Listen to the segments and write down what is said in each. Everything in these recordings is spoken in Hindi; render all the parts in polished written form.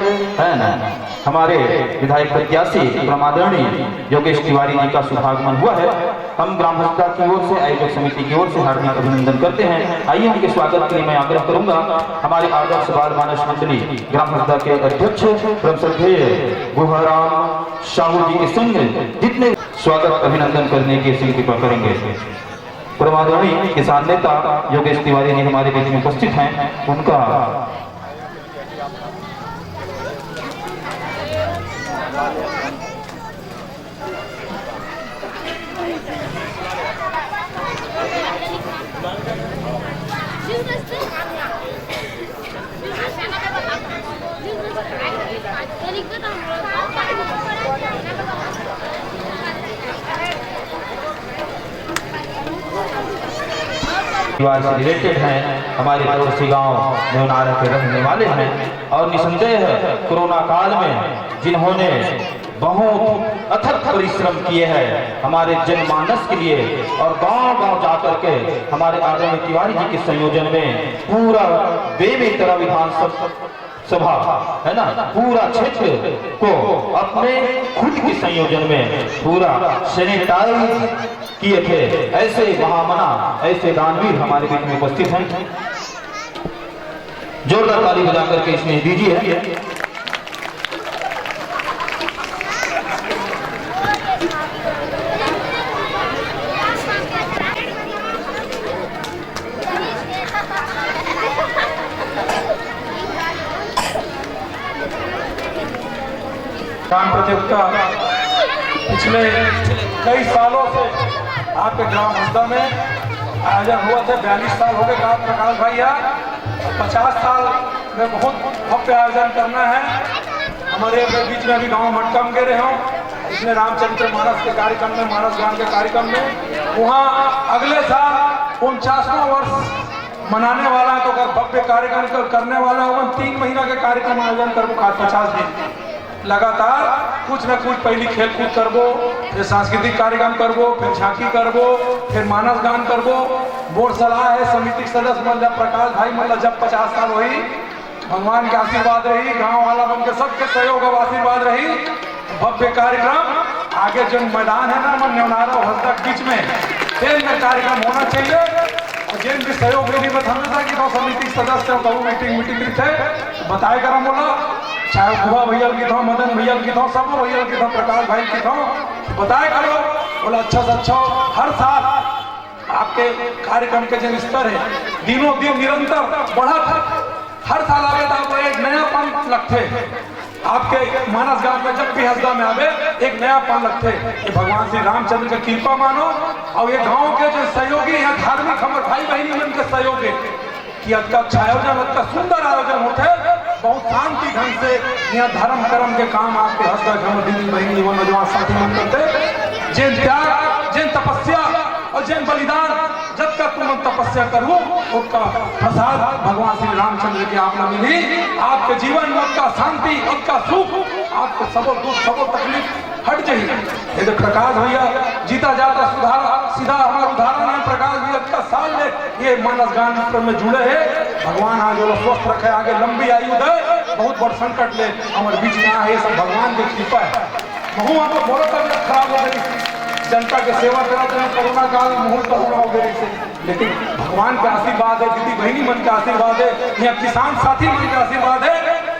है ना, हमारे विधायक प्रत्याशी प्रमादरणीय योगेश तिवारी जी का शुभागमन हुआ है। हम ग्राम हस्दा की ओर से, आयोजक समिति की ओर से हार्दिक अभिनंदन करते हैं। आइए उनके स्वागत के लिए मैं आग्रह करूंगा हमारे आदर्श बाल मानस मंडली ग्राम हस्दा के अध्यक्ष परम श्रद्धेय गुहाराम साहू जी के संग जितने स्वागत अभिनंदन करने की कृपा करेंगे। प्रमादरणीय किसान नेता योगेश तिवारी जी हमारे बीच में उपस्थित हैं, उनका परिवार से रिलेटेड हैं, हमारे पड़ोसी गांव नेवनारा के रहने वाले हैं और निसंदेह कोरोना काल में जिन्होंने बहुत अथक परिश्रम किए हैं हमारे जनमानस के लिए और गांव-गांव जाकर के हमारे आदरणीय तिवारी जी के संयोजन में पूरा बेमेतरा विधानसभा है ना, पूरा क्षेत्र को अपने खुद के संयोजन में पूरा सैनिटाइज किए थे। ऐसे महामना, ऐसे दानवीर हमारे बीच में उपस्थित हैं। जोरदार ताली बजा करके इसमें दीजिए। काम प्रतियोगिता पिछले कई सालों से आपके ग्राम हस्दा में आयोजन हुआ थे। 42 साल हो गए काम प्रकाश भैया, 50 साल में बहुत भव्य आयोजन करना है। हमारे बीच में अभी गांव मटकम गिरे हों, इसमें रामचरित्र मानस के कार्यक्रम में, मानस गान के कार्यक्रम में, वहाँ अगले साल 49वां वर्ष मनाने वाला है। तो अगर भव्य कार्यक्रम करने वाला है 3 महीना के कार्यक्रम आयोजन कर 50 दिन लगातार कुछ न कुछ पहली खेल कूद करबो, फिर सांस्कृतिक कार्यक्रम करबो, फिर झांकी करबो, फिर मानस गान करबो। बोर्ड सलाह है समिति सदस्य मतलब प्रकाश भाई मतलब जब 50 साल हुई, भगवान के आशीर्वाद रही, गांव वाला बन के सबके सहयोग और आशीर्वाद रही, भव्य कार्यक्रम आगे जो मैदान है ना नेवनारा हस्दा के बीच में खेल में कार्यक्रम होना चाहिए। और जिन भी सहयोग मेरी मत हमेशा की समिति सदस्य मीटिंग थे बताए कर बोला, चाहे बुआ भैया की था, मदन भैया की था, सब भैया की था, प्रकाश भाई की था, बताया करो बोला अच्छा से अच्छा हर साल आपके कार्यक्रम के जो स्तर है दिनों दिन निरंतर बढ़ा था। हर साल आगे तो एक नयापन लगते आपके मानस गांव में, जब भी हस्दा में आवे एक नयापन लगते। ये भगवान श्री रामचंद्र की कृपा मानो और ये गांव के जो सहयोगी हैं धार्मिक हमारे भाई बहनी मन के सहयोगी कि अच्छा आयोजन, अच्छा सुंदर आयोजन होते, बहुत शांति ढंग से यहाँ धर्म कर्म के काम आपके हस्दा दीदी बहनी वो नौजवान साथी मन करते। जिन त्याग, जिन तपस्या और जिन बलिदान जब तक तुम तपस्या करो उसका प्रसाद भगवान श्री रामचंद्र की आप न मिली। आपके जीवन में उसका शांति, उसका सुख, आपके सबो दुख सबो तकलीफ हट जाइए। ये तो प्रकाश भैया जीता जाता सुधारा सीधा हमारा उदाहरण है। प्रकाश भैया का साल में ये मानस गान में जुड़े हैं। भगवान आज वो स्वस्थ रखे, आगे लंबी आयु दे, बहुत बड़ संकट ले हमारे बीच में है, सब भगवान की कृपा है। महू आपको बहुत तबियत खराब हो गई, जनता के सेवा कराते हैं, कोरोना काल में मुहूर्त कोरोना हो गई से, लेकिन भगवान का आशीर्वाद है, दीदी बहनी मन का आशीर्वाद है, यहाँ किसान साथी मन का आशीर्वाद है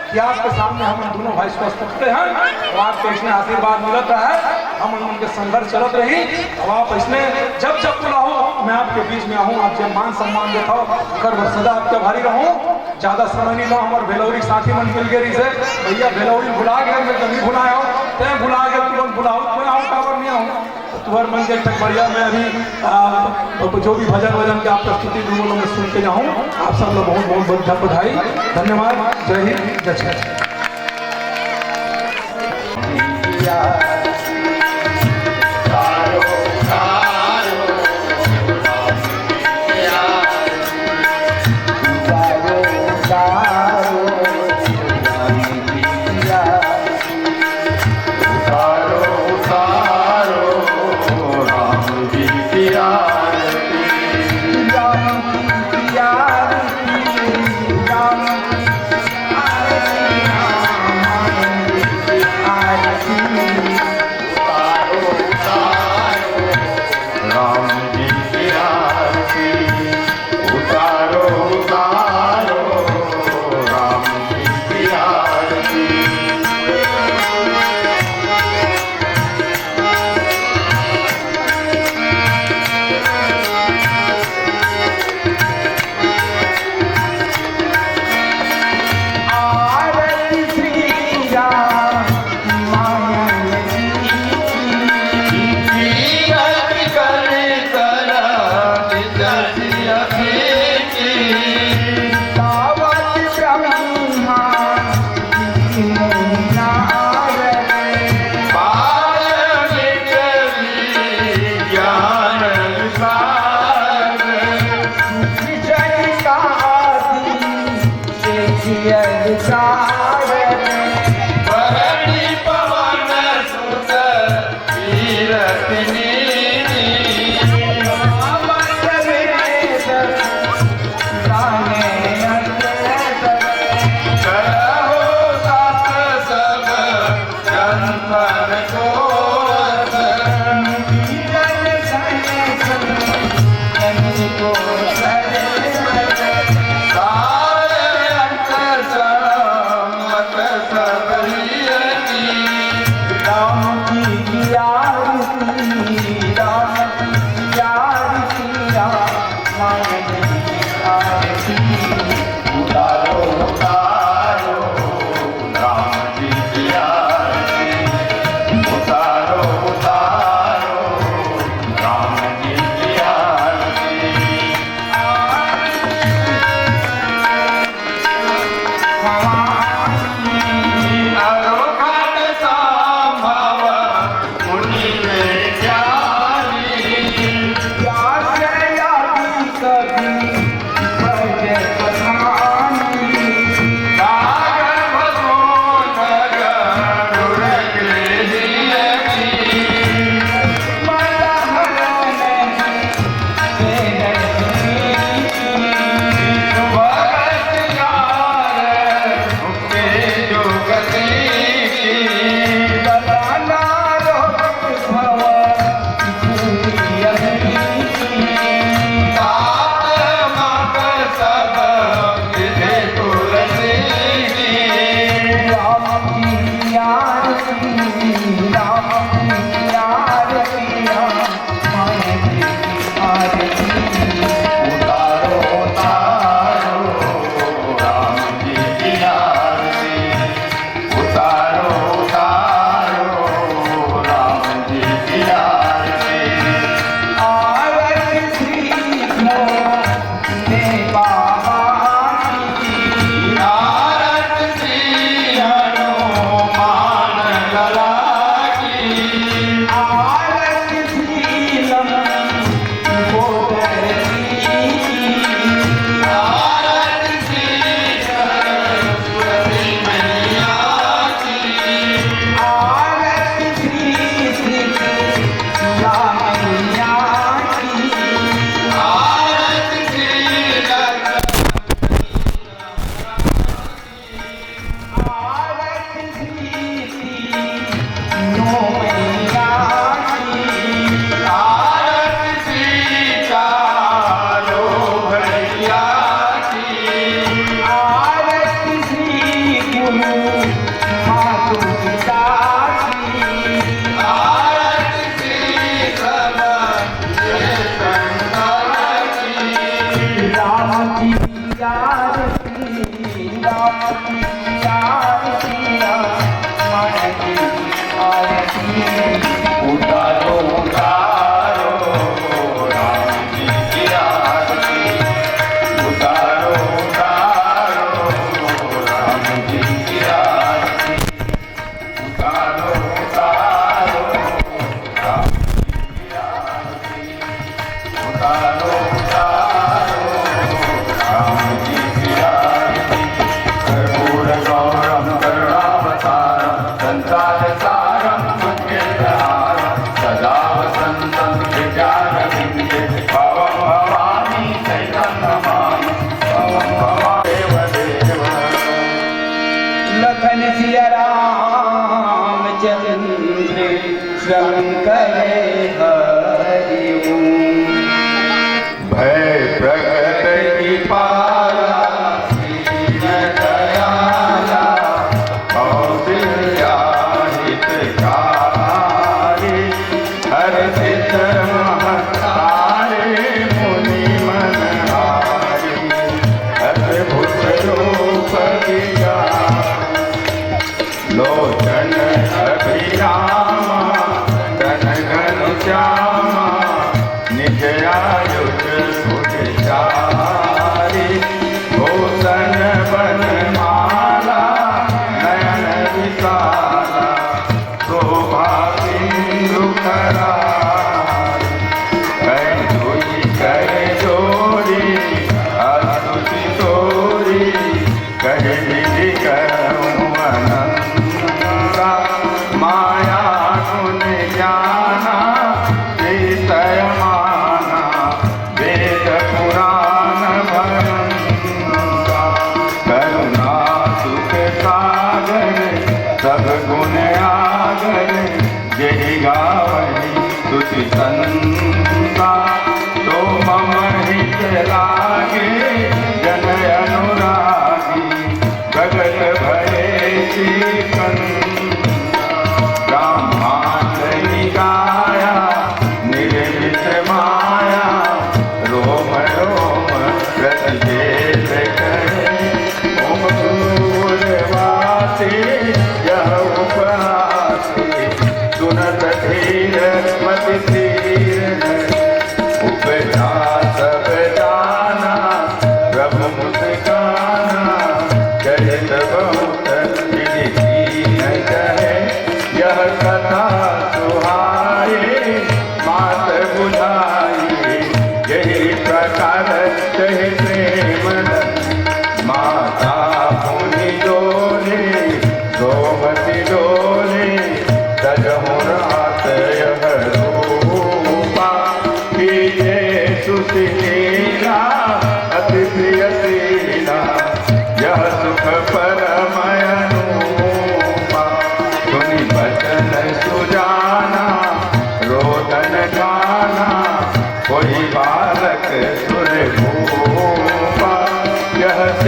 कि आपके सामने हम दोनों भाई स्वस्थ रखते हैं और आपके इसमें आशीर्वाद मिलता है। हम उनके संघर्ष चलत रही और आप इसमें जब जब बुलाओ मैं आपके बीच में आऊँ, आपसे मान सम्मान देता हूँ, कर सदा आपके भारी रहूँ। ज्यादा समय नहीं लो, हमारे भेलौरी साथी मन मिल गई से भैया भेलौरी भुला गए, मैं कभी भुलाया हूँ तय भुला गया, तुरंत बुलाओ मैं आऊँ कावर नहीं आऊँ तुम्हारे मन के तक बढ़िया। मैं अभी जो भी भजन के आप प्रस्तुति दूंगा मैं सुन के जाऊँ। आप सब लोग बहुत बहुत बधाई, धन्यवाद, जय हिंद, जय छठ।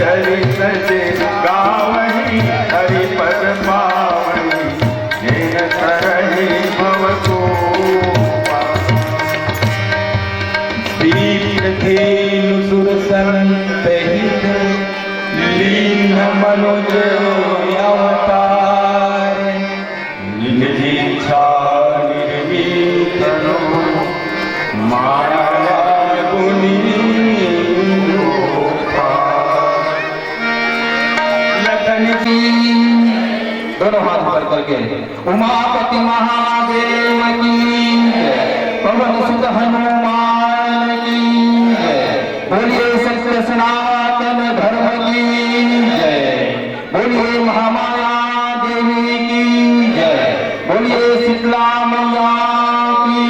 चरित गावही हरि पद पावनी दोनों हाथ ऊपर करके उमापति महादेव की जय, पवन सुत हनुमान की जय, बोलिए सत्य सनातन धर्म की जय, बोलिए महामाया देवी की जय, बोलिए शीतला मैया की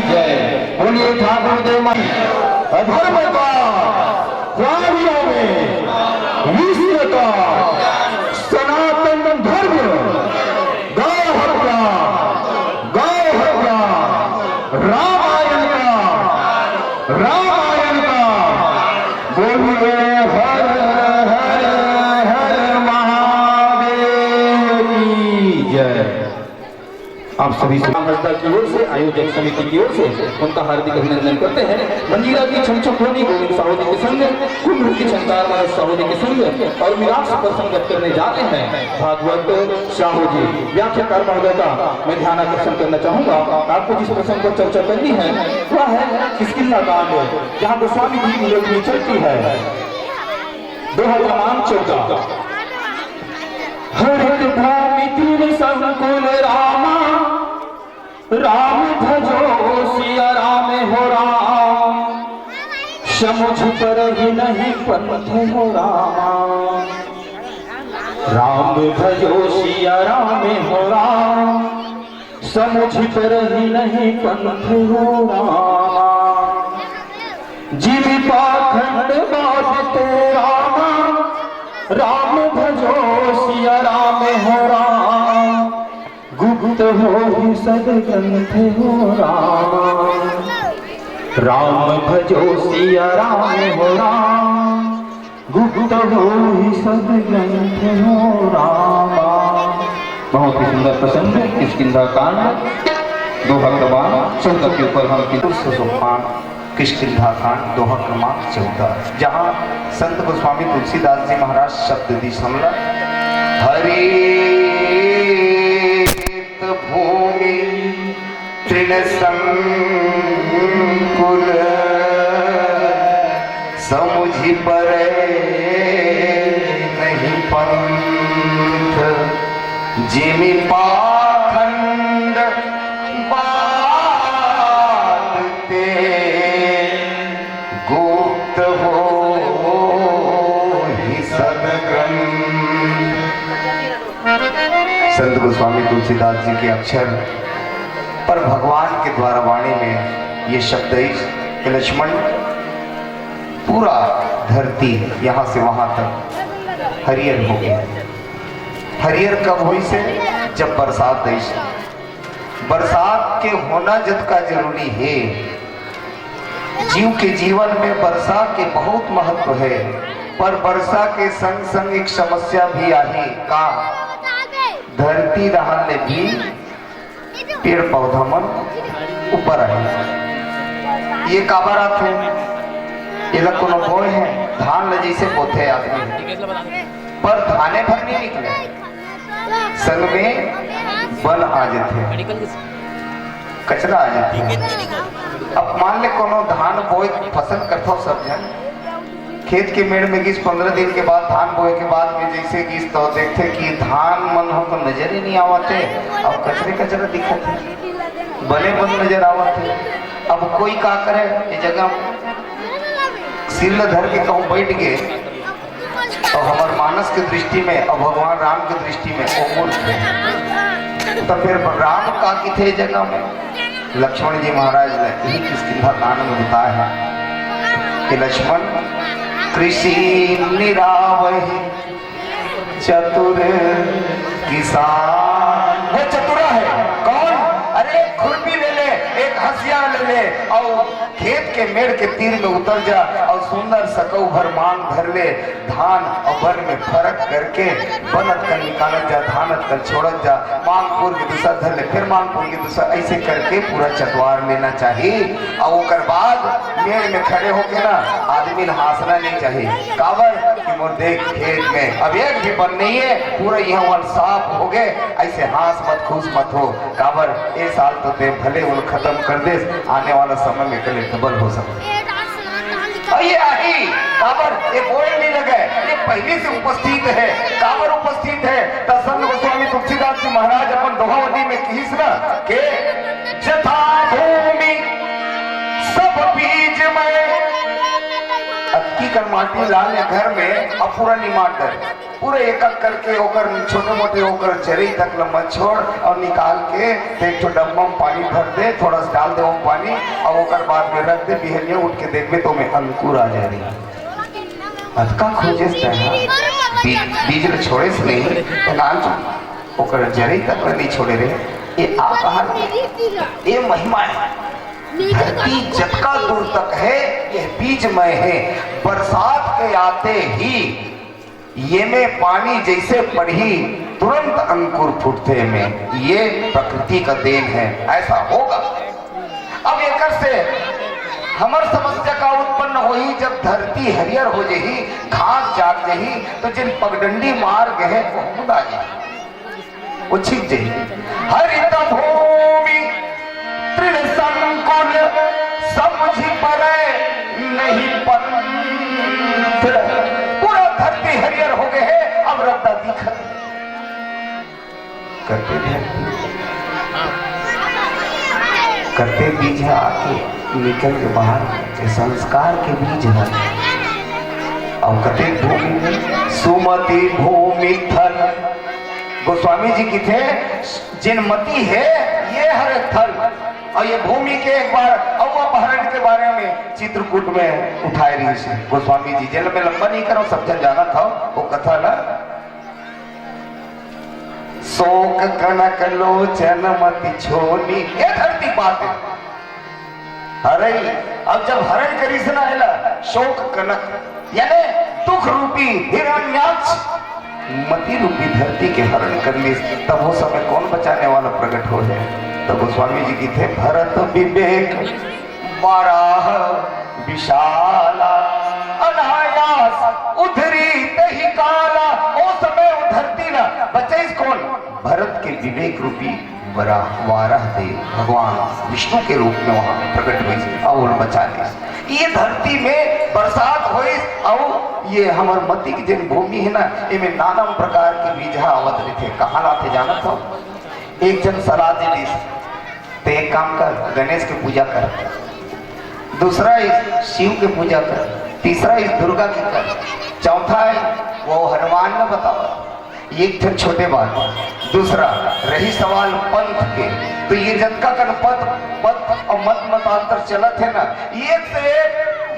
जय, बोलिए ठाकुर देव। अधर्म का प्राणियों में विश्व का सनातन धर्म गौ हत्या रामायण का बोलिए हर हर हर महादेव की जय। आप सभी संस्था की ओर से, आयोजक समिति की ओर से उनका हार्दिक अभिनंदन करते हैं। मंजीरा की छमछमोनी गोविंद साहू जी के संग, कुंभ की छंकार मनोज साहू जी के संग और मिलाप प्रसंगत करने जाते हैं भागवत साहू जी। व्याख्याकार महोदय का मैं ध्यान आकर्षण करना चाहूंगा। आपको जिस प्रसंग पर चर्चा करनी है वह है किष्किंधा कांड, जहाँ गोस्वामी जी की लेखनी चलती है। दोहा क्रमांक 14। हरित भूमि तीर संकुल रामा, राम भजो सिया राम हो राम, समुझ पर ही नहीं पंथ हो रामा, राम भजो सिया राम हो राम, समुझ पर ही नहीं पंथ हो रामा, जीवी पाखंड बाधते रामा, राम भजो सिया राम हो राम, गुप्त हो ही सदग्रंथ हो राम, राम भजो सिया राम हो राम, गुप्त हो ही सदग्रंथ हो राम। बहुत ही सुंदर प्रसंग है किष्किंधा कांड, दोहा क्रमांक 14 के ऊपर हम किष्किंधा कांड दोहा क्रमांक 14, जहाँ संत गोस्वामी तुलसीदास जी महाराज शब्द दी समला। हरित भूमि तृण संकुल, समुझि परे नहीं पंथ, जिमि पाखंड गुप्त हो ही सदग्रंथ। संत गोस्वामी तुलसीदास जी के अक्षर पर भगवान के द्वारा वाणी में ये शब्द कि लक्ष्मण पूरा धरती यहाँ से वहां तक हरियर हो गया। हरियर कब हुई से? जब बरसात हुई। बरसात के होना जद का जरूरी है। जीव के जीवन में वर्षा के बहुत महत्व है, पर वर्षा के संग संग एक समस्या भी आई का धरती रहने भी पेड़ पौधा मन ऊपर आए। ये का बात है? ये लोग कोनो बोए है धान ल जैसे बोते आदमी, पर धाने भर नहीं निकले, संग में बन आ जाते, कचरा आ जाते। अब मान ले कोनो धान बोए फसल करता सब जन खेत के मेड़ में गिस 15 दिन के बाद धान बोए के बाद में जैसे गिस तो देखते कि धान मन हो तो नजर ही नहीं आवते, अब कचरे कचरा दिखते बने बन नजर आवते। अब कोई का करे ये जगह सिर धर के कहूँ बैठ गए और हमारे मानस के दृष्टि में और भगवान राम के दृष्टि में वो मूर्ख है। तो फिर राम का किथे जगह में लक्ष्मण जी महाराज ने यही किष्किंधा कांड में बताया है कि लक्ष्मण कृषि निरावहि चतुर किसान। वो चतुरा है कौन? अरे खुरपी ले ले, एक हंसिया ले ले और खेत के मेड़ के तीर में उतर जा और सुंदर सकौ भर मांग भर ले, धान और वन में फर्क करके बनत कर निकालत जा, धानत कर छोड़त जा, मांगपुर के दूसरा धर ले, फिर मांगपुर के दूसरा, ऐसे करके पूरा चतवार लेना चाहिए। और ओकर बाद मेड़ में खड़े होके ना आदमी हंसना नहीं चाहिए। काबर कि मोर देख खेत में अब एक भी बन नहीं है, पूरा यहाँ साफ हो गए, ऐसे हंस मत खुश मत हो। काबर ये साल तो दे भले वो खत्म कर दे, आने वाला समय में कल डबल हो सकता। ये आई काबर ये बोल नहीं लगे, ये पहले से उपस्थित है। काबर उपस्थित है? संत गोस्वामी तुलसीदास में कहिस ना के जथा भूमि सब बीज में अक्की कर माटी लाल घर में अब पूरा निमाटर पूरे एक एक करके ओकर छोटे मोटे ओकर जरी तक लम्बा छोड़ और निकाल के एक तो डब्बा में पानी भर दे, थोड़ा सा डाल दे वो पानी और ओकर बाद में रख दे, बिहनिया उठ के देखबे तो में अंकुर आ जा रही अतका खोजे बीज ल छोड़े से नहीं तो लाल ओकर जरी तक नहीं छोड़े रे। ये आप कहा ये महिमा है, धरती जतका दूर तक है यह बीजमय है। बरसात के आते ही ये में पानी जैसे पड़ी तुरंत अंकुर फूटते में, ये प्रकृति का देन है, ऐसा होगा। अब एक से हमार समस्या का उत्पन्न होई जब धरती हरियर हो जाही, घास जाग जाही तो जिन पगडंडी मार्ग है वो मुदा जाही, वो छिप जाही। हरित भूमि तृण संकुल समझी पड़े नहीं पंथ, पूरा धरती हरियर हो गए है। अब रद्दा दिखत करते बीज है आके निकल के बाहर संस्कार के बीज है। और कते भूमि में सुमति भूमि थल, गोस्वामी जी की थे जिन मती है ये हर थल। और ये भूमि के एक बार अपहरण के बारे में चित्रकूट में उठाए रही से गोस्वामी जी, जेल में लंबा नहीं करो सब जन जाना था वो कथा ना। शोक कनक लोचन मति छोनी, ये धरती बात है। अरे अब जब हरण करी से ना है शोक कनक यानी दुख रूपी हिरण्याक्ष मति रूपी धरती के हरण कर ली, तब वो समय कौन बचाने वाला प्रकट हो जाए। तो गोस्वामी जी की थे भरत विवेक बाराह विशाला अनायास उधरी तही काला। ओ समय वो धरती ना बचे कौन, भरत के विवेक रूपी वाराह देव भगवान विष्णु के रूप में वहां प्रकट हुई और बचा ली। ये धरती में बरसात हुई और ये हमार मती की जिन भूमि है ना इनमें नाना प्रकार के बीज आवत रहे थे। कहाँ लाते जाना था, एक जन सलाह दे दी तो एक काम कर गणेश की पूजा कर, दूसरा इस शिव की पूजा कर, तीसरा इस दुर्गा की कर, चौथा है वो हनुमान ने बताओ। एक थे छोटे बात, दूसरा रही सवाल पंथ के, तो ये जनका का पद और मत मतांतर चलत है ना, एक से एक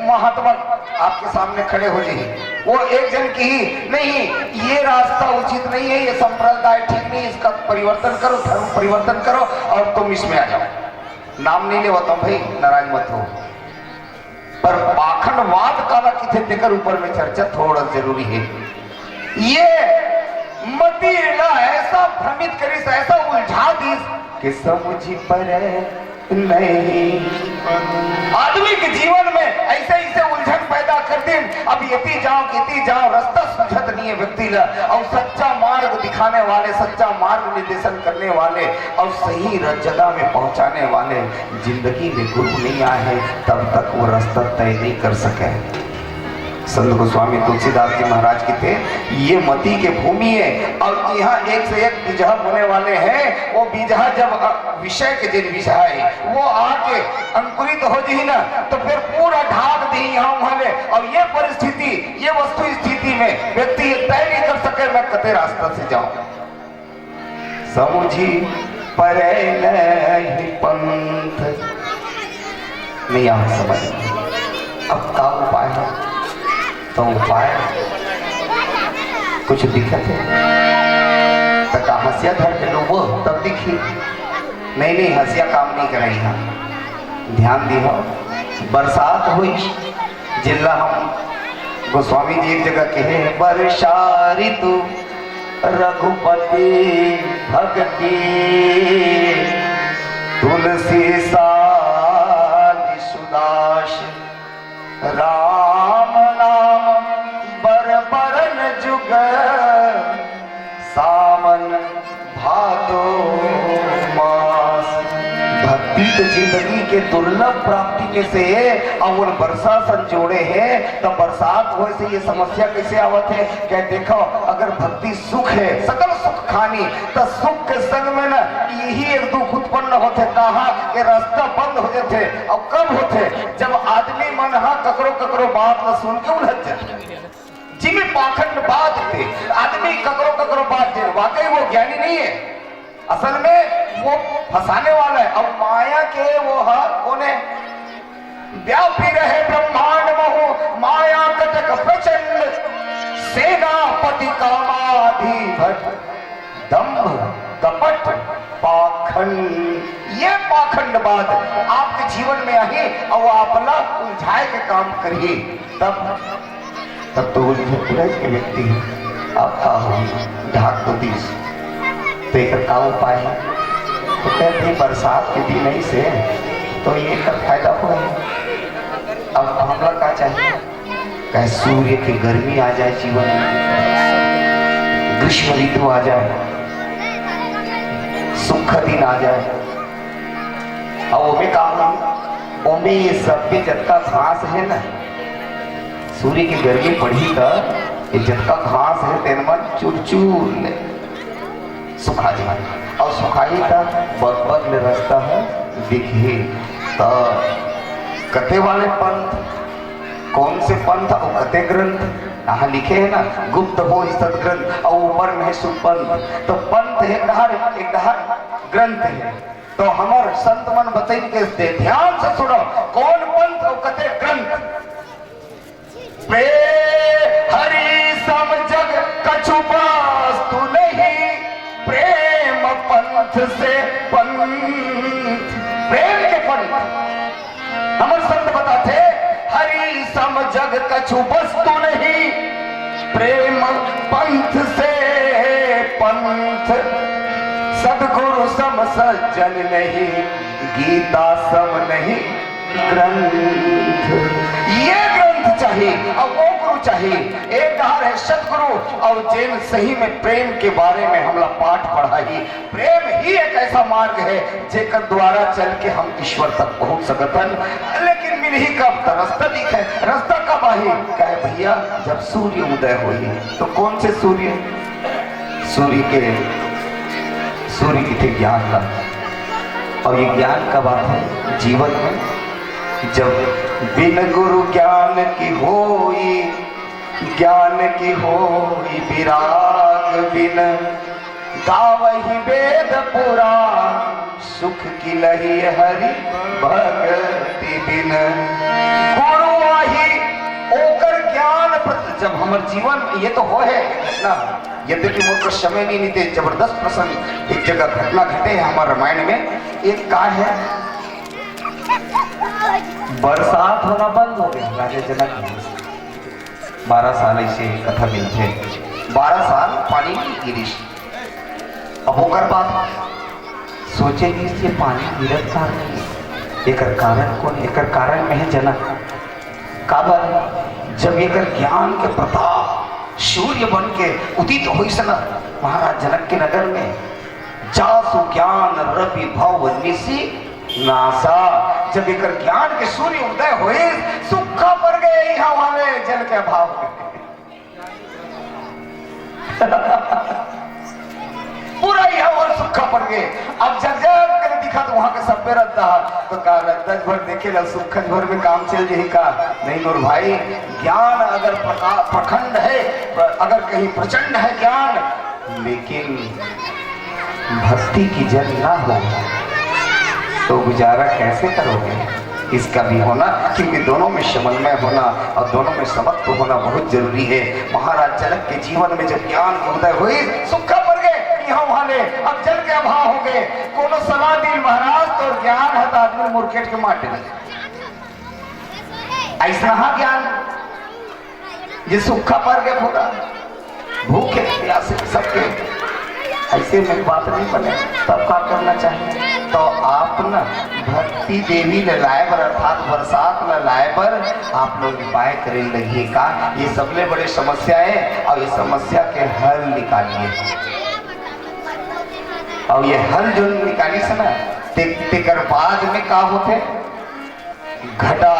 महात्मा आपके सामने खड़े हो जाए, वो एक जन की ही नहीं ये रास्ता उचित नहीं है, ये संप्रदाय ठीक नहीं, इसका परिवर्तन करो, धर्म परिवर्तन करो और तुम इसमें आ जाओ। नाम नहीं ले बताओ भाई, नाराज मत हो, पर पाखंडवाद काला किथे देकर ऊपर में चर्चा थोड़ा जरूरी है। ये मती ना ऐसा भ्रमित करिस, ऐसा उलझा दिस कि समझी पर नहीं। आदमी के जीवन में ऐसे ऐसे उलझन पैदा कर दिन, अब येती जाओ रास्ता सुझत नहीं है व्यक्ति ला। और सच्चा मार्ग दिखाने वाले, सच्चा मार्ग निर्देशन करने वाले और सही जगह में पहुंचाने वाले जिंदगी में गुरु नहीं आए हैं, तब तक वो रास्ता तय नहीं कर सके। संत गोस्वामी तुलसीदास जी महाराज की थे ये मती के भूमि है और यहाँ एक से एक बीजहा होने वाले हैं। वो बीजहा जब विषय के जिन बीजहा है वो आके अंकुरित हो जाए ना तो फिर पूरा ढाक दी यहाँ वाले। और ये परिस्थिति, ये वस्तु स्थिति में व्यक्ति ये तय नहीं कर सके मैं कते रास्ता से जाऊं। समझी पर नहीं पंथ नहीं आ समझ, अब का उपाय है तो उपाय कुछ दिक्कत है तक हंसिया धर के लोगो तब दिखी नहीं हंसिया काम नहीं कर रही है। ध्यान दियो बरसात हुई जिला हम गोस्वामी जी एक जगह कहे वर्षा ऋतु रघुपति भक्ति तुलसी साली सुदास राम नाम बरबरन जुग सावन भादो मास भक्त बीत जिंदगी के दुर्लभ प्राप्ति में से और वर्षा संजोड़े है, तब बरसात हो से ये समस्या कैसे आवत है? क्या देखो, अगर भक्ति सुख है, सकल सुख खानी, तो सुख के संग में न यही एक दुख उत्पन्न होते। कहा कि रास्ता बंद हो जाते। और कब होते? जब आदमी मन हा ककरो ककरो बात न सुन के उलझ जाते। जिन्हें पाखंड बात थे, आदमी ककरो ककरो बात दे, वाकई वो ज्ञानी नहीं है, असल में वो फंसाने वाला है। अब माया के वो कौन है? व्यापी रहे ब्रह्मांड महु माया कटक प्रचंड, सेनापति कामाधिपत, दंभ कपट पाखंड। ये पाखंडवाद आपके जीवन में आए और अपना उलझाए के काम करिए, तब तो उलझे के व्यक्ति आपका ढाक तो 30 तो एक का उपाय है। तो कहते बरसात के दिन नहीं से तो ये का फायदा हो। अब हमला क्या चाहिए? कहे सूर्य की गर्मी आ जाए जीवन में, ग्रीष्म ऋतु आ जाए, सुख दिन आ जाए। और वो भी काम ओमे ये सब के जतका घास है ना, सूर्य की गर्मी पड़ी का ये जतका घास है तेन मन चूर ले सुखा जाए। और सुखाई का बग ले रास्ता है दिखे। तो कथे वाले पंथ, कौन से पंथ और कथे ग्रंथ यहाँ लिखे है ना, गुप्त हो सदग्रंथ और ऊपर में है सुपंथ। तो पंथ है एक ग्रंथ है। तो हमारे संत मन बताइए के ध्यान से सुनो, कौन पंथ और कथे ग्रंथ? हरि सम जग कछु वस्तु नहीं, प्रेम पंथ से पंथ। प्रेम के पंथ हमारे संत बताते, हरि सम जग कछु वस्तु नहीं, प्रेम पंथ से पंथ। सदगुरु सम सज्जन नहीं, गीता सम नहीं ग्रंथ। ये ग्रंथ चाहिए और वो गुरु चाहिए। एक कहा है सदगुरु और जैन सही में प्रेम के बारे में हमला पाठ पढ़ाई। प्रेम ही एक ऐसा मार्ग है जेकर द्वारा चल के हम ईश्वर तक पहुंच सकतन। लेकिन मिल ही कब रास्ता दिखे, रास्ता कब आई? कहे भैया जब सूर्य उदय हुई। तो कौन से सूर्य? सूर्य की थे ज्ञान का। और ये ज्ञान कब आता है जीवन में? जब बिन गुरु ज्ञान की होई, ज्ञान की होई विराग बिन, गावहि वेद पुराण, सुख की लही हरि भक्ति बिन। गुरु आही ओकर ज्ञान। जब हमारे जीवन ये तो हो है ना, यद्यपि मुझको समय नहीं थे, जबरदस्त प्रसंग एक जगह घटना घटे है हमारे रामायण में। एक का है बरसात होना बंद हो गया राजा जनक। 12 साल ऐसे कथा मिलते, 12 साल पानी नहीं गिरी। अब होकर बात सोचे कि ये पानी गिरत का एक कारण कौन? एक कारण में है जनक। काबर जब एक ज्ञान के प्रताप सूर्य बन के उदित हुई सना महाराज जनक के नगर में, जासु ज्ञान रवि भव निशी नासा। जब एक ज्ञान के सूर्य उदय हुए, सुखा पड़ गए यहाँ वाले जल के अभाव में। पूरा यहाँ और सुखा पड़ गए। अब जब कर दिखा तो वहां के सब पे रद्दा। तो कहा रद्दा भर देखे ला सुख भर में काम चल जाए का नहीं। नूर भाई ज्ञान अगर प्रखंड है, अगर कहीं प्रचंड है ज्ञान, लेकिन भक्ति की जल ना हो तो गुजारा कैसे करोगे? इसका भी होना, क्योंकि दोनों में समन्वय होना और दोनों में समत्व होना बहुत जरूरी है। महाराज जनक के जीवन में जब ज्ञान के उदय हुई, सुखा पड़ गए यहाँ वहां। अब जल के अभाव हो गए। कोनो सलाह दी महाराज तो ज्ञान है तो आदमी मूर्खेट के माटे ऐसा ज्ञान ये सुखा पड़ गए, पूरा भूखे प्यासे सबके ऐसे में बात नहीं बने। तब क्या करना चाहिए? तो आप ना भक्ति देवी लाए बर अर्थात बरसात लाए बर आप लोग उपाय करे लगिए का। ये सबले बड़े समस्या है और ये समस्या के हल निकालिए। और ये हल जो निकाली से ना तेकर बाद में का होते घटा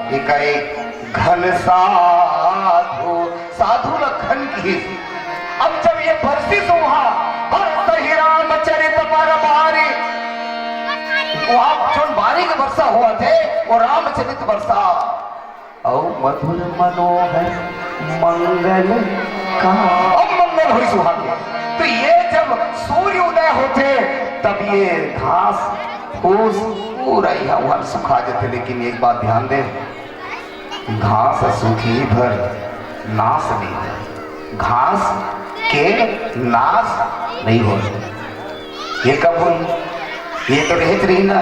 के एक घन साधु साधु लखन की। अब जब ये बरसी सुहा बरस ही रामचरित पर बारी, वहां जो बारी के वर्षा हुआ थे वो रामचरित वर्षा और मधुर मनोहर मंगल का अब मंगल हुई सुहागे। तो ये जब सूर्य उदय होते तब ये घास फूस पूरा यहाँ सुखा जाते। लेकिन एक बात ध्यान दे, घास सूखी भर नाश नहीं है, घास के नाश नहीं हो। ये कब हुई? ये तो रहत रही ना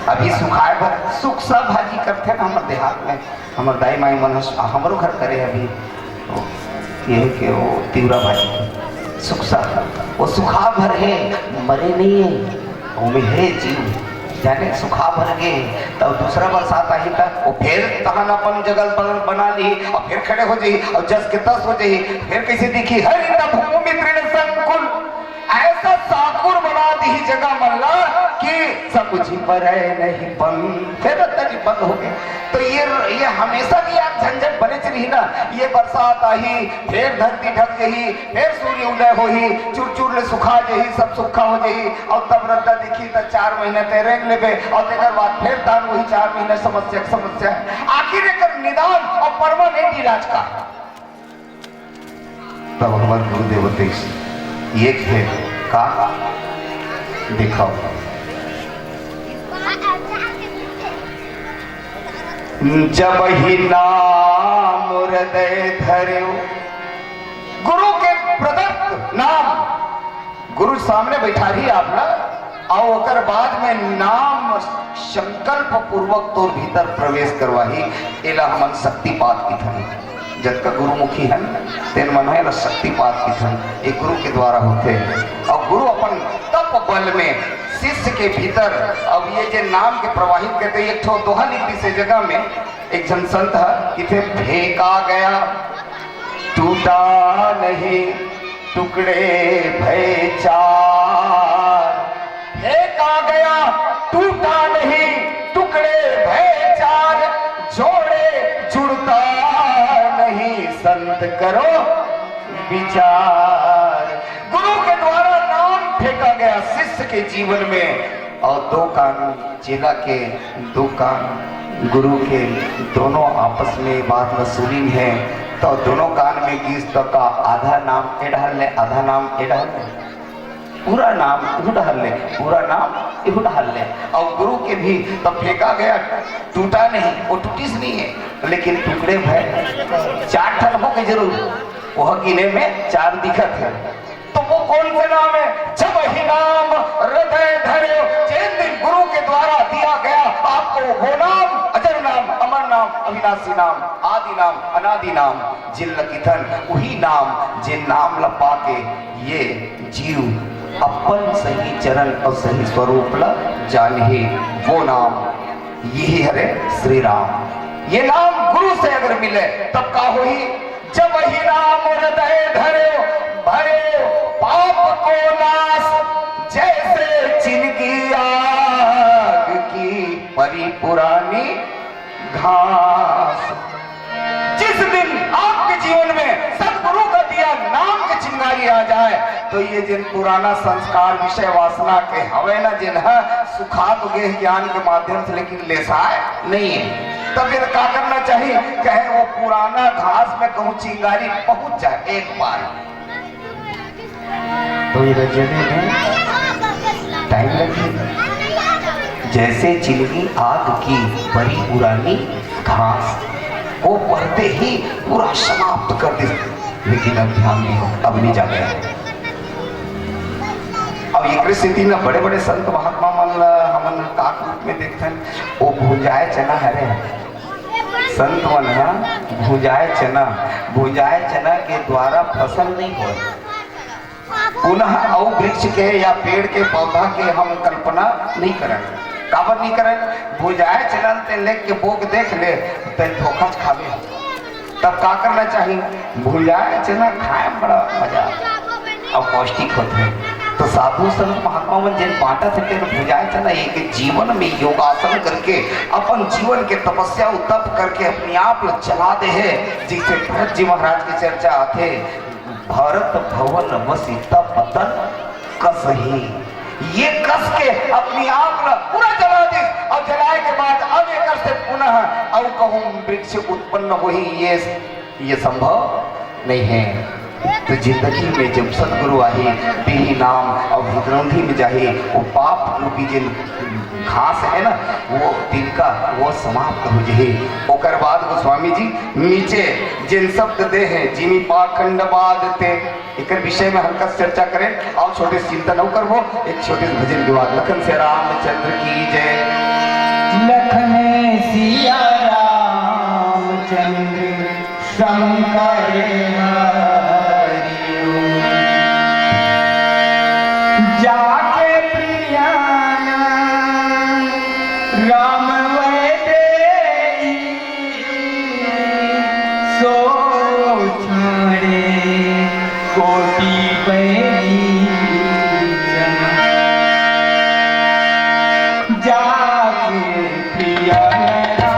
अभी सुखाए भर सुख सब भाजी करते ना हमारे देहात में। हमारे दाई माई मन हमारो घर करे अभी ये के वो तिवरा भाजी सुख सा वो सुखा भर है, मरे नहीं है वो में है जीव जाने सुखा भर गए। तब दूसरा बरसात आई तक वो फिर तहन अपन जगह बना ली और फिर खड़े हो जाई और जस के तस हो जाई। फिर कैसे दिखी हरि भूमि तृण संकुल, ऐसा साकुर बना दी जगह मल्ला कि सब कुछ ही पर है नहीं बंद, फिर तक बंद हो गए। तो ये हमेशा की आप झंझट बने रही ना। ये बरसात आई फिर धरती ढक गई, फिर सूर्य उदय हो ही चूर चूर ले सुखा जही, सब सुखा हो जही और तब रद्दा दिखी तो 4 महीने तेरेंग लेबे और तेकर बाद फिर तान वही 4 महीने समस्या आखिर एक निदान और परमानेंट इलाज का। तब हमारे गुरुदेव एक है का दिखाओ जब ही नाम हृदय धर्यो, गुरु के प्रदत्त नाम गुरु सामने बैठा रही आप ना और ओकर बाद में नाम संकल्प पूर्वक तोर भीतर प्रवेश करवाही। एला हमन शक्तिपात की थन जब का गुरुमुखी है तेन मन है शक्तिपात की थन एक गुरु के द्वारा होते। और गुरु अपन तप बल में शिष्य के भीतर अब ये जो नाम के प्रवाहित करते एक ठो दोहा नीति से जगह में एक जन संत है कि फेंका गया टूटा नहीं टुकड़े भय चार, फेंका गया टूटा नहीं टुकड़े भय चार, जोड़े जुड़ता नहीं संत करो विचार। गुरु के द्वारा नाम फेंका गया शिष्य के जीवन में और 2 कान चेला के 2 कान गुरु के दोनों आपस में बात वसूली है। तो दोनों कान में गीस का आधा नाम एढ़ल ले आधा नाम एढ़ल ले, पूरा नाम इहुडहल ले पूरा नाम इहुडहल ले। और गुरु के भी तब फेंका गया टूटा नहीं, वो टूटिस नहीं है लेकिन टुकड़े भय 4 ठन हो के जरूर वह गिने में 4 दिखत है। तो वो कौन से नाम है? जब ही नाम हृदय धर्यो, जिन दिन गुरु के द्वारा दिया गया आपको वो नाम अजर नाम अमर नाम अविनाशी नाम आदि नाम अनादि नाम जिन लकिथन वही नाम जिन नाम लपा के ये जीव अपन सही चरण और सही स्वरूप ला जाने वो नाम यही हरे श्री राम। ये नाम गुरु से अगर मिले तब का होई जब ही नाम हृदय धर्यो भरे पाप को नाश, जैसे जिनकी आग की परी पुरानी घास। जिस दिन आपके जीवन में सदगुरु का दिया नाम के चिंगारी आ जाए तो ये जिन पुराना संस्कार विषय वासना के हवे ना जिन सुखा तो गे ज्ञान के माध्यम से लेकिन लेसाए नहीं है। तब फिर क्या करना चाहिए? कहे वो पुराना घास में कहूँ चिंगारी पहुंच जाए एक बार तो ये रजने में टाइम लगेगा। जैसे चिलगी आग की बड़ी पुरानी घास वो पढ़ते ही पूरा समाप्त कर दे, लेकिन अब ध्यान दियो अब नहीं जा गया। अब एक स्थिति ना बड़े बड़े संत महात्मा मन हमन काक रूप में देखते हैं वो भुजाए चना हरे संत मन भुजाए चना के द्वारा फसल नहीं हो पुनः और वृक्ष के या पेड़ के पौधा के हम कल्पना नहीं करें। काबर नहीं करें? भुजाए चना ते लेके के बोक देख ले तो धोखा खावे। तब का करना चाहिए? भुजाए चना खाए बड़ा मजा और पौष्टिक होते हैं। तो साधु संत महात्मा मन जिन बांटा थे भुजाए चला एक जीवन में योगासन करके अपन जीवन के तपस्या तप करके अपने आप चला दे है। जिसे भरत जी महाराज की चर्चा आते भरत भवन वसीता पतन कस ही, ये कस के अपनी आग पूरा जला दे और जलाए के बाद अब एक से पुनः अब कहूं वृक्ष उत्पन्न हो ही ये संभव नहीं है। तो जिंदगी में जब सदगुरु आही देही नाम और भूतरंधी में जाही वो पाप रूपी जिन घास है ना वो तिनका वो समाप्त हो जाए। ओकर बाद गोस्वामी जी नीचे जिन शब्द दे हैं जिमी पाखंड बादते एक विषय में हल्का चर्चा करें और छोटे चिंतन न करबो। एक छोटे भजन के बाद लखन से रामचंद्र की जय। लखन सिया रामचंद्र शंकर जाके प्रियाना राम वैदेही सो छाड़े कोटि पैरी जाके प्रियाना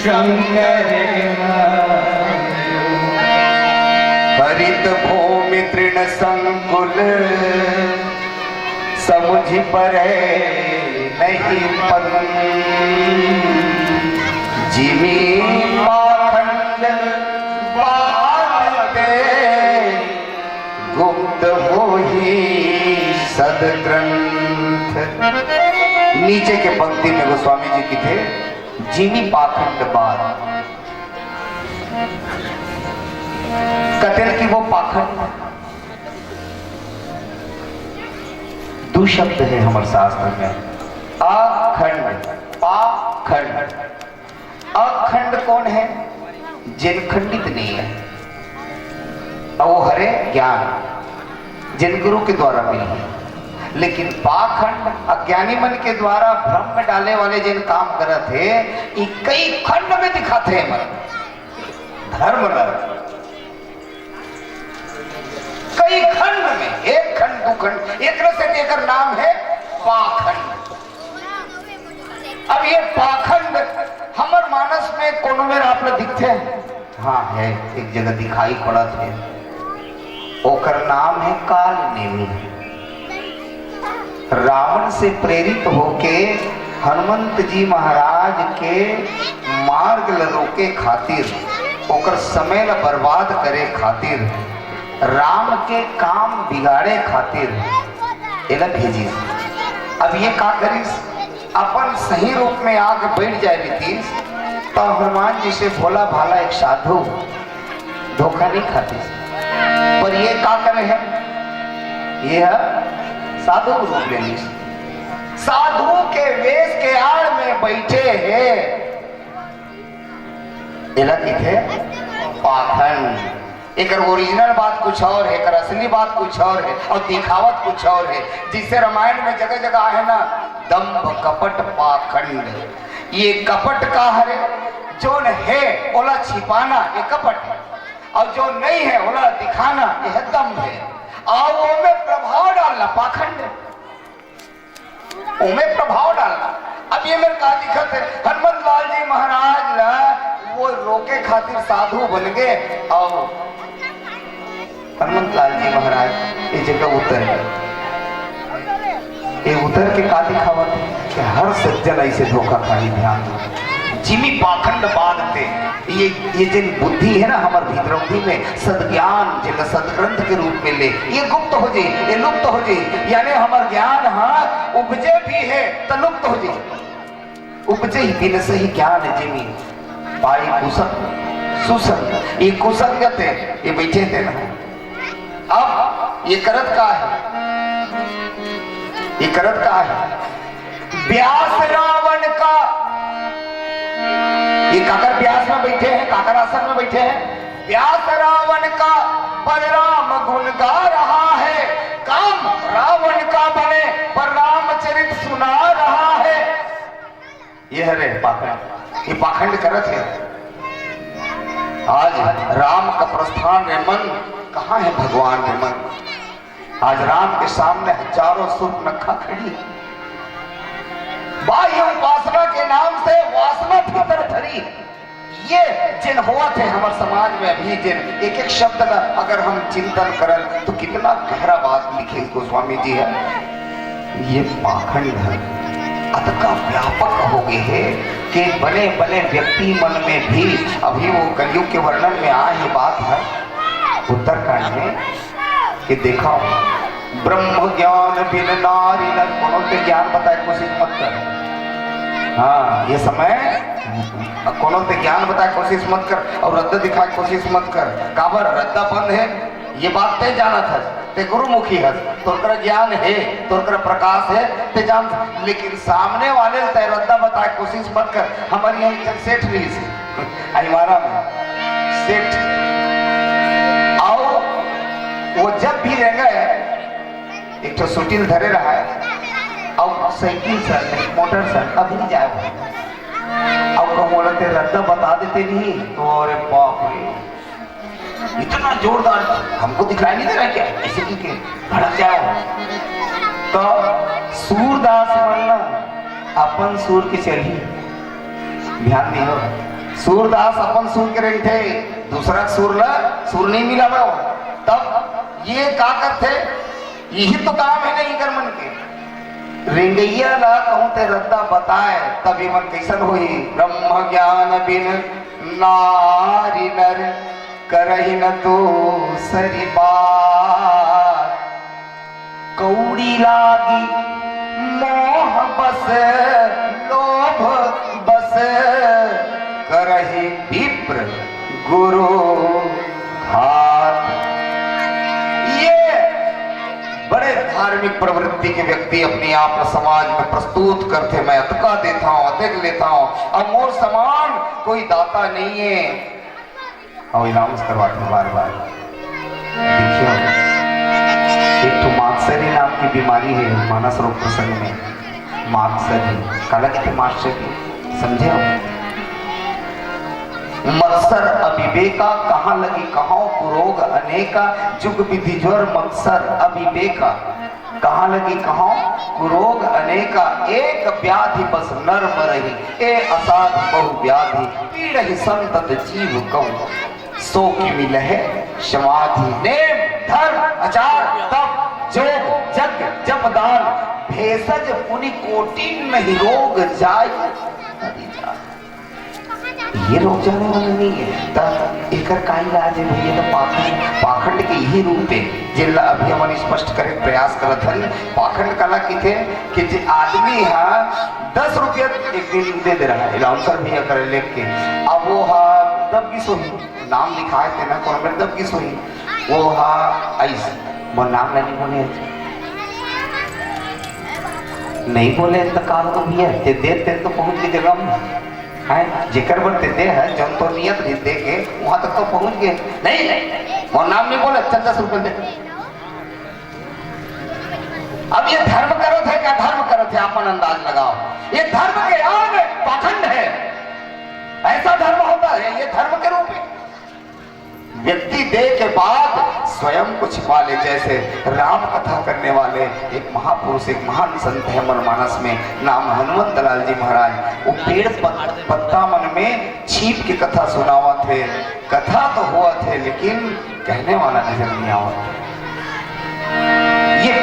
शंकर हरित भूमि तृण संकुल समुझ परे नहीं पन जिमी पाखंड बाते गुप्त हो ही सदग्रंथ। नीचे के पंक्ति में गोस्वामी जी की थे जिमी पाखंड बात, कतिल की वो पाखंड दो शब्द है हमारे शास्त्र में, अखंड पाखंड। अखंड कौन है? जिन खंडित नहीं है, और वो हरे ज्ञान जिन गुरु के द्वारा मिली है। लेकिन पाखंड अज्ञानी मन के द्वारा भ्रम में डाले वाले जिन काम करत है, ये कई खंड में दिखाते हैं मन धर्म नर, कई खंड में, एक खंड दो खंड, एक तरह से देकर नाम है पाखंड। अब ये पाखंड हमर मानस में कोनो में आप लोग दिखते हैं? हाँ है, एक जगह दिखाई पड़ा थे, ओकर नाम है काल नेमी। रावण से प्रेरित होके हनुमंत जी महाराज के मार्ग ल रोके खातिर, ओकर समय ल बर्बाद करे खातिर, राम के काम बिगाड़े खातिर एला भेजिस। अब ये का करिस? अपन सही रूप में आके बैठ जाए नीतीश, तो हनुमान जी से भोला भाला एक साधु धोखा नहीं खाते। पर ये का करे है? ये साधु को रूप ले ली, साधु के वेश के आड़ में बैठे हैं, एला थे पाखंड। एक ओरिजिनल बात कुछ और है, एक असली बात कुछ और है, और दिखावत कुछ और है। जिससे रामायण में जगह जगह है ना, दंभ कपट पाखंड। ये कपट का है, जो है ओला छिपाना ये कपट है, और जो नहीं है ओला दिखाना यह दंभ है। और वो में प्रभाव डालना पाखंड है, उनमें प्रभाव डालना। अब ये मेरे का दिक्कत है, हनुमत लाल जी महाराज ला वो रोके खातिर साधु बन गए, और हनुमत लाल जी महाराज ये जगह उतर गए। ये उतर के का दिखावत है कि हर सज्जन ऐसे धोखा खाई। ध्यान दो, जिमी पाखंड बांधते ये जिन बुद्धि है ना हमारे भीतरौंधी में, सदज्ञान जिन सदग्रंथ के रूप में ले, ये गुप्त हो जाए, ये लुप्त हो जाए। यानी हमार ज्ञान हाँ उपजे भी है तो लुप्त हो जाए। उपजे ही दिन से ही ज्ञान है जिमी पाई कुसंग सुसंग। ये कुसंगत है, ये बैठे थे ना। अब ये करत का है, ये करत का है व्यास रावण का। ये काकर व्यास में बैठे हैं, काकर आसन में बैठे हैं। व्यास रावण का पर राम गुण गा रहा है, काम रावण का बने पर रामचरित सुना रहा है। ये है पाखंड, ये पाखंड करत है। आज राम का प्रस्थान है मन, कहाँ है भगवान है मन? आज राम के सामने हजारों सुख नखा खड़ी, बाह्य उपासना के नाम से वासना भीतर धरी। ये जिन हुआ थे हमारे समाज में अभी जिन एक एक शब्द का अगर हम चिंतन करें तो कितना गहरा बात लिखे गोस्वामी जी है। ये पाखंड है, अतका व्यापक हो गए हैं कि बड़े बड़े व्यक्ति मन में भी अभी वो कलयुग के वर्णन में आए बात है उत्तरकांड में कि देखा ब्रह्म ज्ञान बिन नारी नर। कोनो ते ज्ञान बताए कोशिश मत कर। हाँ ये समय कोनो ते ज्ञान बताए कोशिश मत कर, और रद्दा दिखाए कोशिश मत कर। काबर रद्दा बंद है ये बात ते जाना था, ते गुरुमुखी है, तोर ज्ञान है, तोर प्रकाश है ते जान। लेकिन सामने वाले ते रद्दा बताए कोशिश मत कर। हमारे यहाँ सेठ रही से अनिवार्य में सेठ, और वो जब भी रह गए एक तो सुटील धरे रहा है, और साइकिल सर मोटर सर अभी नहीं जाए, और बोलते रद्दा बता देते नहीं तो अरे बाप रे इतना जोरदार हमको दिखाई नहीं दे रहा क्या? ऐसे की के भड़क जाओ। तो सूरदास मल्ला अपन सूर के चली, ध्यान दियो, सूरदास अपन सूर के रही थे, दूसरा सूर नहीं मिला वो। तब ये का करते, यही तो काम है नहीं कर मन के रेंगैया ला कहूँ ते रद्दा बताए, तभी मन कैसन होई। ब्रह्म ज्ञान बिन नारी नर करही न दूसरी बात, कौड़ी लागी मोह बस लोभ बस, करही विप्र गुरु घात। ये बड़े धार्मिक प्रवृत्ति के व्यक्ति अपने आप समाज में प्रस्तुत करते, मैं अतका देता हूँ, अतिक लेता हूँ, अब मोर समान कोई दाता नहीं है, और अनाउंस करवाते बार बार। देखिए एक तो मात्सरी नाम की बीमारी है मानस रोग प्रसंग में, मात्सरी काला कहते मात्सरी, समझे आप? मत्सर अविवेका कहाँ लगी कहाँ कुरोग अनेका, जुग विधि ज्वर मत्सर अविवेका कहाँ लगी कहाँ कुरोग अनेका, एक व्याधि बस नर मरही, ए असाध बहु व्याधि, पीड़हि संतत जीव कहूँ, सो की मिलहे समाधि। नेम धर्म आचार तप जोग जग जप दान, भेषज पुनि कोटि नहीं रोग जाय। ये रोग जाने वाला नहीं है, तब एकर का इलाज है भैया? तो पाखंड के यही रूप है जिला अभी हम स्पष्ट करे प्रयास करत हन। पाखंड कला की थे कि जे आदमी हा 10 रुपया एक दिन दे दे रहा है, अलाउंसर भैया करे लेख के, अब वो हा दब की सोही नाम लिखाए थे ना कौन दब की सोही, वो हा ऐस वो नाम नहीं बोले, नहीं बोले तो काम तो भैया दे तो पहुंच की जगह में है, जिक्र बढ़ते दे है जन तो नियत भी दे के वहां तक तो पहुंच गए। नहीं वो नाम नहीं बोले, 10 रुपये दे। अब ये धर्म करो थे क्या धर्म करो थे, अपन अंदाज लगाओ। ये धर्म के आग पाखंड है, ऐसा धर्म होता है, ये धर्म के रूप में व्यक्ति दे के बाद स्वयं को छिपा ले। जैसे राम कथा करने वाले एक महापुरुष, एक महान संत है मनमानस में, नाम हनुमत लाल जी महाराज, वो पेड़ पत्ता मन में छिप के कथा सुनावा थे। कथा तो हुआ थे लेकिन कहने वाला नजर नहीं आवा। ये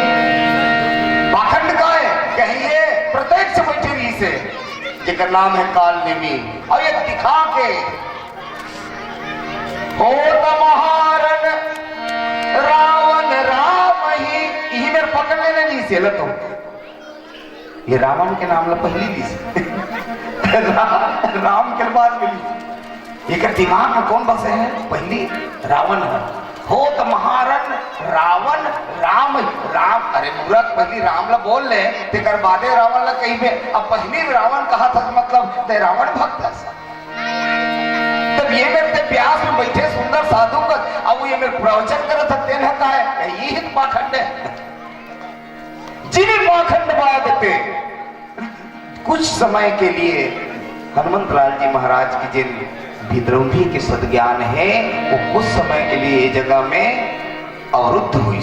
पाखंड का है, कहिए प्रत्यक्ष बैठेरी से, जिसका नाम है काल नेमी, और ये दिखा के महारन रावण राम ही मेरे पकड़ लेने नहीं से लतो, ये रावण के नाम ला पहली दी राम के बाद मिली, एक दिमाग में कौन बसे है, पहली रावण है। हो तो महारन रावण राम राम, अरे मूर्ख पहली राम ला बोल ले, तेकर बादे रावण ला कहीं पे, अब पहली रावण कहा था मतलब ते रावण भक्त है। तब ये मेरे प्यास में बैठे सुंदर साधु का, अब ये मेरे प्रवचन करत हते न का है, ये ही पाखंड है। जिन्हें पाखंड बात कुछ समय के लिए हनुमत लाल जी महाराज की जिन विद्रोही के सद्ज्ञान है, वो कुछ समय के लिए ये जगह में अवरुद्ध हुई,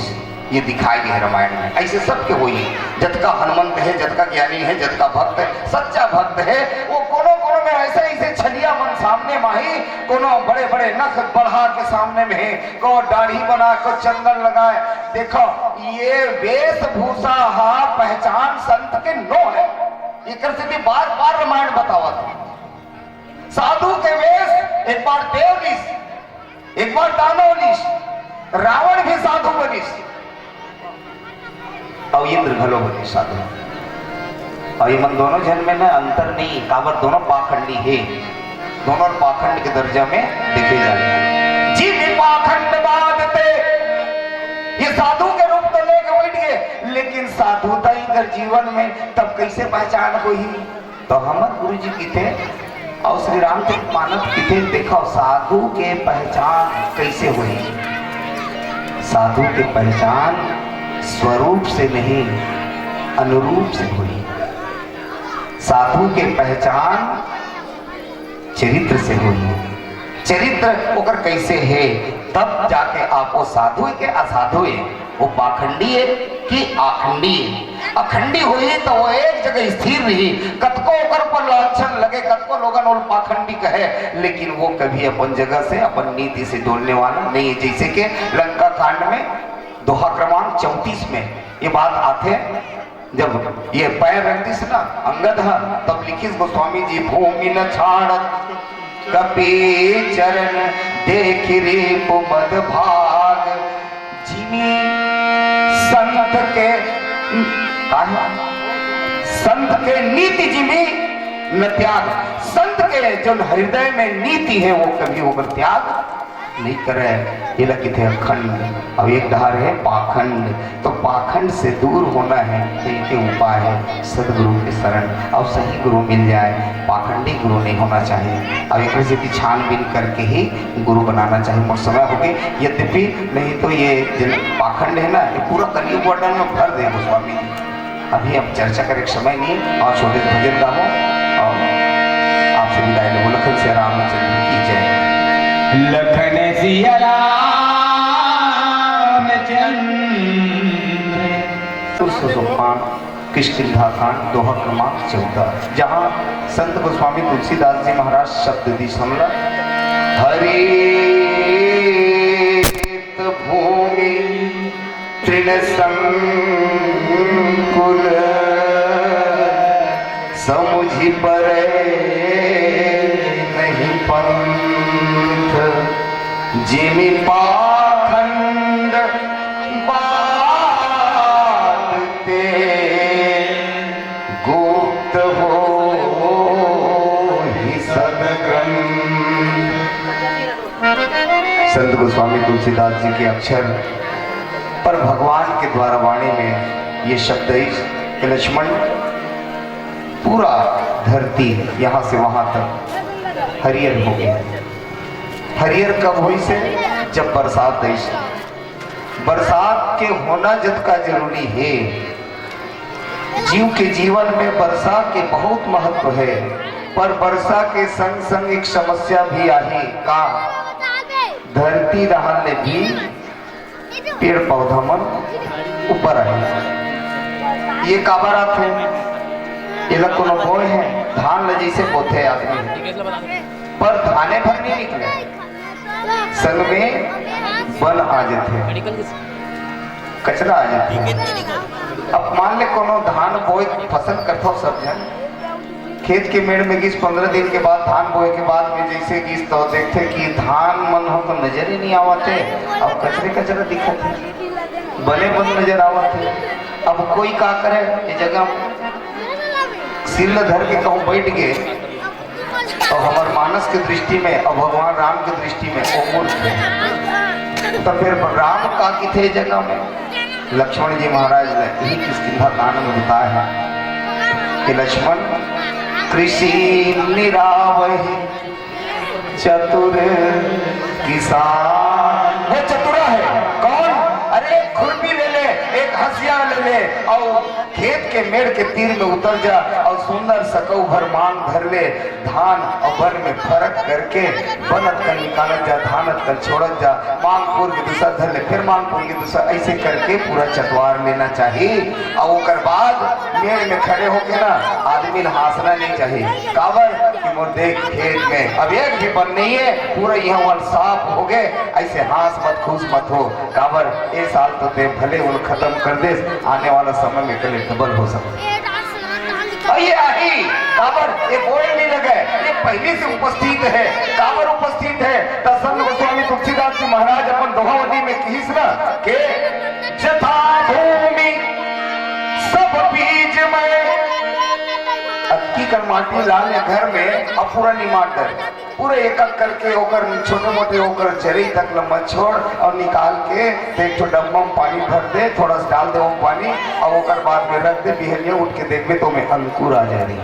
ये दिखाई गया रामायण में। ऐसे सबके हुई, जतका हनुमंत है, जतका ज्ञानी है, जतका भक्त है, सच्चा भक्त है, वो कोनो में ऐसे ऐसे छलिया मन सामने माही, कोनो बड़े बड़े नख बढ़ा के सामने में है, को दाढ़ी बना को चंदन लगाए। देखो ये वेशभूषा हा पहचान संत के नो है, इकर से भी बार बार रामायण बतावा था। साधु के वेश एक बार देवलिस, एक बार दानवलिस, रावण भी साधु बनिस और इंद्र घलो बनी साधु। और ये मन दोनों जन में ना अंतर नहीं, काबर दोनों पाखंडी है, दोनों पाखंड के दर्जा में देखे जाए। जी भी पाखंड बाधते, ये साधु के रूप तो लेके बैठ गए, लेकिन साधुता ही कर जीवन में तब कैसे पहचान हुई? तो हम गुरु जी की थे और श्री रामचरित मानस की थे। देखो साधु के पहचान कैसे हुई? साधु के पहचान स्वरूप से नहीं अनुरूप से हुई। साधु के पहचान चरित्र से हुई। चरित्र ओकर कैसे है, तब जाके आप वो साधु के असाधु है, वो पाखंडी है कि आखंडी है। अखंडी हुई तो वो एक जगह स्थिर रही, कतको ओकर पर लांछन लगे, कतको लोगन और पाखंडी स्वाभाविक है, लेकिन वो कभी अपन जगह से अपन नीति से डोलने वाला नहीं है। जैसे कि लंका कांड में दोहा क्रमांक 34 में ये बात आते हैं, जब ये पैर रखती ना अंगद तब लिखिस गोस्वामी जी, भूमि न छाड़त कपि चरण देख रे मद भाग, जिमी संत के नीति जिमी न त्याग। संत के जो हृदय में नीति है वो कभी होकर त्याग नहीं करे। ये लगे थे अखंड। अब एक धार है पाखंड, तो पाखंड से दूर होना है तो एक उपाय है सदगुरु के शरण। अब सही गुरु मिल जाए, पाखंडी गुरु नहीं होना चाहिए। अब एक से छानबीन करके ही गुरु बनाना चाहिए। मोट समय हो गई, यद्यपि नहीं तो ये जिन पाखंड है ना ये पूरा कलयुग वर्णन में भर दे गोस्वामी जी। अभी अब चर्चा करे समय नहीं, और छोटे भजन गाओ और आपसे विदाई लो। लखन से रामचंद्र की जय। लखन सिया रामचंद्र। किष्किंधा कांड दोहा क्रमांक 14, जहाँ संत गोस्वामी तुलसीदास जी महाराज शब्द दी समला, हरित भूमि तृण संकुल समुझि परे नहीं पंथ, जिमि पाखंड बाते गुप्त हो ही सदग्रंथ। संत गोस्वामी तुलसीदास जी के अक्षर पर भगवान के द्वारा वाणी में ये शब्द कि लक्ष्मण पूरा धरती यहाँ से वहां तक हरियर हो गया। हरियर कब हुई से? जब बरसात हुई से। बरसात के होना जद का जरूरी है। जीव के जीवन में वर्षा के बहुत महत्व है, पर वर्षा के संग संग एक समस्या भी आई का धरती रहने भी पेड़ पौधा मन ऊपर आए। ये काबरात है, ये लोग कोनो बोए हैं धान ल जैसे बोते आदमी, पर धाने भर नहीं निकले, संग में वन आ जाते, कचरा आ जाते। अब मान ले कोनो धान बोए फसल करता हो सब जन, खेत के मेड़ में गिस 15 दिन के बाद धान बोए के बाद में जैसे गिस तो देखते कि धान मन हो तो नजर ही नहीं आवते, अब कचरे कचरा दिखते, बने बन नजर आवते। अब कोई का करे, ये जगह सिल धर के कहूँ बैठ गए तो हमार मानस के दृष्टि में और भगवान राम के दृष्टि में वो मूर्ख है। तो फिर राम का की थे जगह में लक्ष्मण जी महाराज ने यही किष्किंधा कांड में बताया है कि लक्ष्मण कृषि निरावहि चतुर किसान। वो चतुरा है कौन? अरे खुरपी ले ले, एक हसिया ले ले और खेत के मेड़ के तीर में उतर जा और सुंदर सकौ भर मांग धर ले, धान और वन में फर्क करके बनत कर निकालत जा, धानत कर छोड़त जा, मांग पूर की दूसरा धर ले, फिर मांग पूर की दूसरा, ऐसे करके पूरा चतवार लेना चाहिए। और उसके बाद मेड़ में खड़े होके ना आदमी हंसना नहीं चाहिए। काबर कि मोर देख खेत में अब एक भी बन नहीं है, पूरा यहाँ साफ हो गए, ऐसे हंस मत खुश मत हो। काबर ये साल तो दे भले उन खत्म कर दे, आने वाला समय में कल डबल हो सकता। ये आई काबर ये बोल नहीं लगे, ये पहले से उपस्थित है। काबर उपस्थित है? संत गोस्वामी तुलसीदास जी महाराज अपन दोहावली में कहिस ना के जथा भूमि सब बीज में अक्की कर माटी लाने घर में अब पूरा निमाटर पूरे एक एक करके ओकर छोटे मोटे ओकर जरी तक लम्बा छोड़ और निकाल के एक तो डब्बा में पानी भर दे, थोड़ा सा डाल दे वो पानी और ओकर बाद में रख दे, बिहनिया उठ के देखबे तो में अंकुर आ जाए।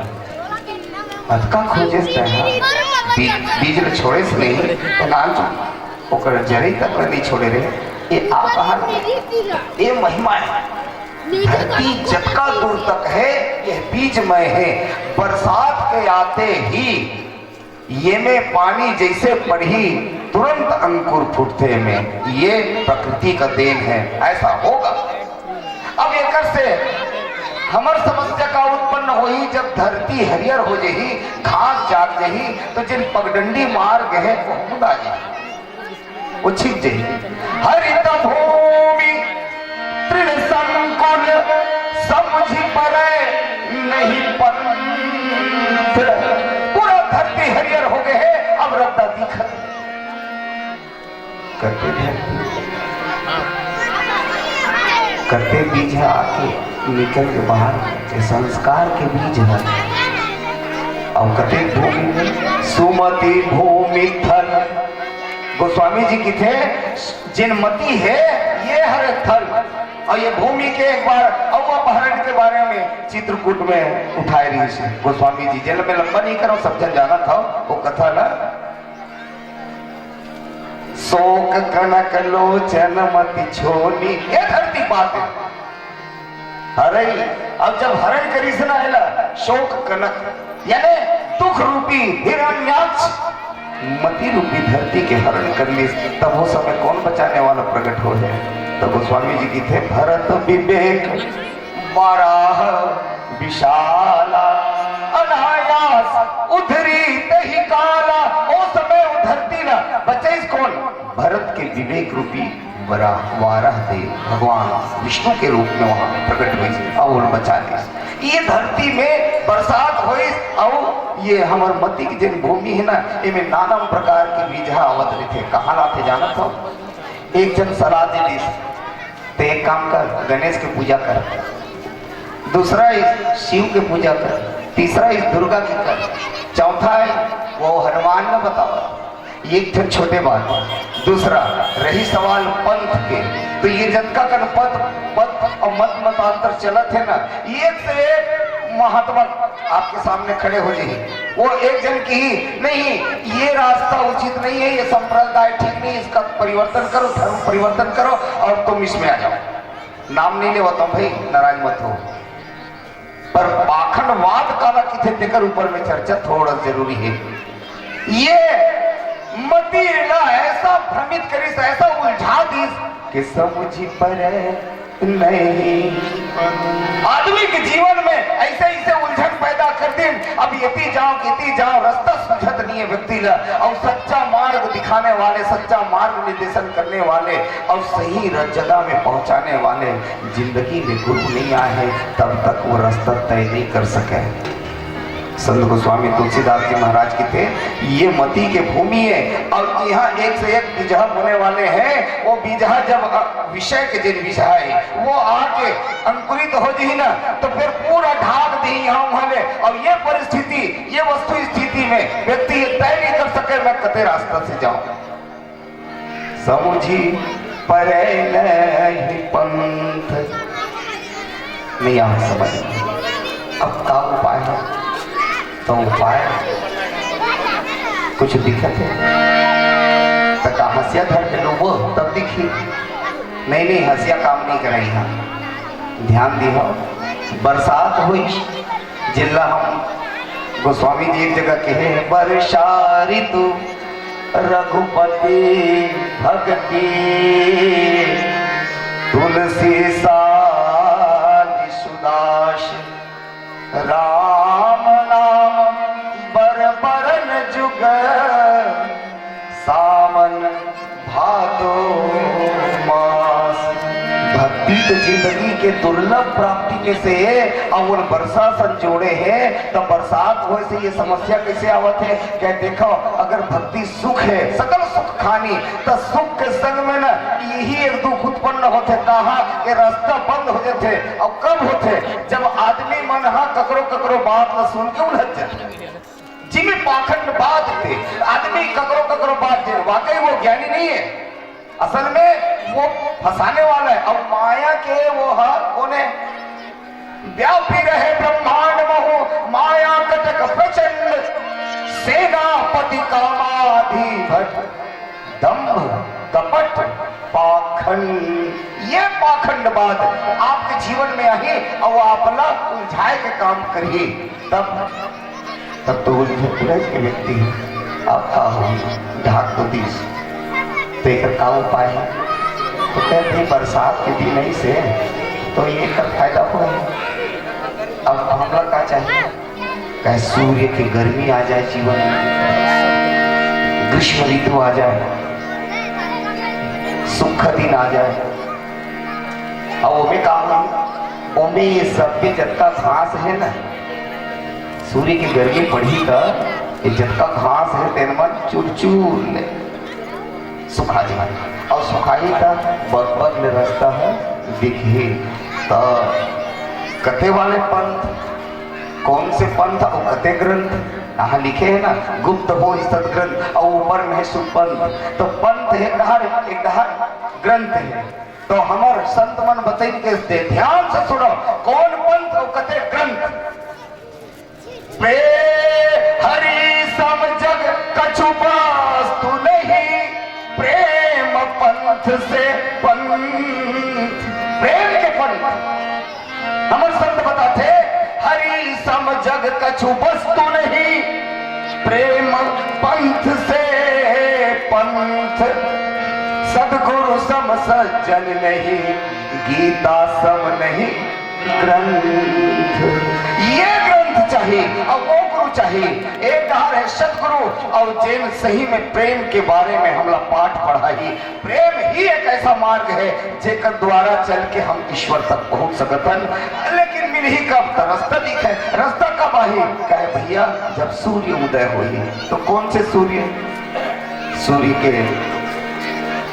अतका खोजे बीज ले छोड़े से नहीं तो नाल ओकर जरी तक नहीं छोड़े रे। ये आकार ये महिमा है। धरती जतका दूर तक है यह बीजमय है। बरसात के आते ही ये में पानी जैसे पड़ी तुरंत अंकुर फूटते में, ये प्रकृति का देन है, ऐसा होगा। अब एक से हमर समस्या का उत्पन्न होई जब धरती हरियर हो जही, घास जाग जही, तो जिन पगडंडी मार गए वो मुदा जही, वो छिप जही। हरित भूमि तृण संकुल समझी परे नहीं पंथ, पूरा धरती हरियर हो गए है, अब रद्दा दिखत करते बीज है आके निकल के बाहर ये संस्कार के बीज है। और कते भूमि में सुमति भूमि थल, गोस्वामी जी की थे जिनमती है ये हर थल। और ये भूमि के एक बार अपहरण के बारे में चित्रकूट में उठाए रही से गोस्वामी जी, जेल में लंबा नहीं करो, सब जन जाना था वो कथा ना। शोक कनक लोचन मति छोनी, ये धरती बात है हरई। अब जब हरण करी से ना हैला शोक कनक यानी दुख रूपी हिरण्याक्ष मति रूपी धरती के हरण कर ली, तब वो समय कौन बचाने वाला प्रकट हो जाए। तो गोस्वामी जी की थे भरत विवेक वाराह विशाला अनायास उधरी तही काला। ओ समय वो धरती ना बचे कौन, भरत के विवेक रूपी वाराह देव भगवान विष्णु के रूप में वहां प्रकट हुई और बचा ली। ये धरती में बरसात हुई और ये हमार मती की जिन भूमि है ना, इनमें नाना प्रकार के बीजा आवत थे। कहाँ लाते जाना था, एक जन सलाह दे तो एक काम कर गणेश की पूजा कर, दूसरा इस शिव की पूजा कर, तीसरा इस दुर्गा की कर, चौथा है वो हनुमान ने बताओ। एक थे छोटे बात। दूसरा रही सवाल पंथ के, तो ये जनता का पथ और मत मतांतर चला थे ना, एक से एक महात्मा आपके सामने खड़े हो जाए, वो एक जन की ही नहीं ये रास्ता उचित नहीं है, ये संप्रदाय ठीक नहीं, इसका परिवर्तन करो, धर्म परिवर्तन करो और तुम इसमें आ जाओ। नाम नहीं ले होता भाई, नाराज मत हो, पर पाखंडवाद काला किथे देकर ऊपर में चर्चा थोड़ा जरूरी है। ये मती ना ऐसा भ्रमित करिस, ऐसा उलझा दीस कि समझी पर नहीं। आदमी के जीवन में ऐसे ऐसे उलझन पैदा कर दे, अब येती जाओ रास्ता सुझत नहीं है व्यक्ति ला। और सच्चा मार्ग दिखाने वाले, सच्चा मार्ग निर्देशन करने वाले और सही जगह में पहुंचाने वाले जिंदगी में गुरु नहीं आए हैं, तब तक वो रास्ता तय नहीं कर सके। संत गोस्वामी तुलसीदास जी महाराज की थे ये मती के भूमि है और यहाँ एक से एक बीजहा होने वाले हैं। वो बीजहा जब विषय के जिन बीजहा है वो आके अंकुरित हो जाए ना, तो फिर पूरा ढाक दी यहाँ वाले। और ये परिस्थिति, ये वस्तु स्थिति में व्यक्ति ये तय नहीं कर सके मैं कते रास्ता से जाऊं। समझी परे नहीं पंथ, नहीं आ समझ। अब का उपाय है, तो उपाय कुछ दिक्कत है तक हंसिया धर लो वो तब दिखी नहीं हंसिया काम नहीं कर रही। ध्यान दी हो बरसात हुई जिला हम गोस्वामी जी एक जगह कहे वर्षा ऋतु रघुपति भक्ति तुलसी साली सुदास राम नाम बर बरन जुग सावन भादो मास। भक्ति तो जिंदगी के दुर्लभ प्राप्ति में से है और वर्षा संजोड़े है। तो बरसात हो से ये समस्या कैसे आवत है, क्या देखो अगर भक्ति सुख है सकल सुख खानी, तो सुख के संग में ना यही एक दुख उत्पन्न होते। कहा कि रास्ता बंद हो जाते और कब होते, जब आदमी मन हा ककरो बात न सुन के उलझ जाते। जिनमें पाखंड बात थे आदमी ककरो बात दे, वाकई वो ज्ञानी नहीं है, असल में वो फंसाने वाला है। और माया के वो कोने व्यापी रहे ब्रह्मांड महु माया कटक प्रचंड सेनापति कामाधिपत दंभ कपट पाखंड। ये पाखंडवाद आपके जीवन में आए और वो आपला उलझाए के काम करिए, तब तो उलझ के व्यक्ति आपका हो ढाक तो दीस। तो एक का उपाय है, तो कहते बरसात के दिन ही से तो ये का फायदा हो अब हमला का चाहिए? कहे सूर्य की गर्मी आ जाए जीवन में, ग्रीष्म ऋतु आ जाए, सुख दिन आ जाए। और ओमे का ओमे ये सब पे जत्ता घास है ना, सूर्य की गर्मी पड़ी तो ये जत्ता घास है तेन मन चूर ले सुखा जाए। और सुखाई का बद ले रास्ता है दिखे तो कते वाले पंथ, कौन से पंथ और कते ग्रंथ यहाँ लिखे है ना, गुप्त हो सदग्रंथ और ऊपर में है सुपंथ। तो पंथ एक डहर ग्रंथ है। तो हमार संत मन बताई के दे ध्यान से सुनो, कौन पंथ और कते ग्रंथ। हरि सम जग कछु वास्तु नहीं, प्रेम पंथ से पंथ, प्रेम के पंथ। हमारे संत बताते हरि सम जग कछु वस्तु नहीं, प्रेम पंथ से पंथ। सदगुरु सम सज्जन नहीं, गीता सम नहीं ग्रंथ। ये ग्रंथ चाहिए और वो गुरु चाहिए। एक कहा है सदगुरु और जैन सही में प्रेम के बारे में हमला पाठ पढ़ाई। प्रेम ही एक ऐसा मार्ग है जेकर द्वारा चल के हम ईश्वर तक पहुंच सकतन। लेकिन मिल ही कब रास्ता दिखे, रास्ता कब आई? कहे भैया जब सूर्य उदय हुई। तो कौन से सूर्य?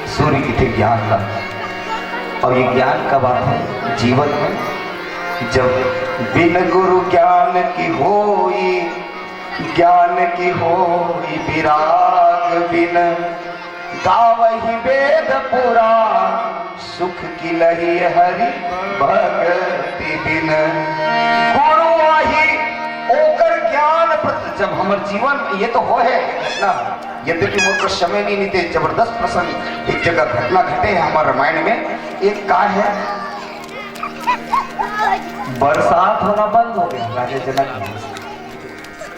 सूर्य की थे ज्ञान का। और ये ज्ञान कब आता है? जीवन में जब बिन गुरु ज्ञान की होई, ज्ञान की होई विराग बिन, गावहि वेद पुराण, सुख की लही हरि भक्ति बिन। गुरु आही ओकर ज्ञान प्रति जब हमारे जीवन में ये तो हो है ना, यद्यपि मोर समय नहीं नीते जबरदस्त प्रसंग एक जगह घटना घटे है हमारे रामायण में। एक का है बरसात होना बंद हो गया राजा जनक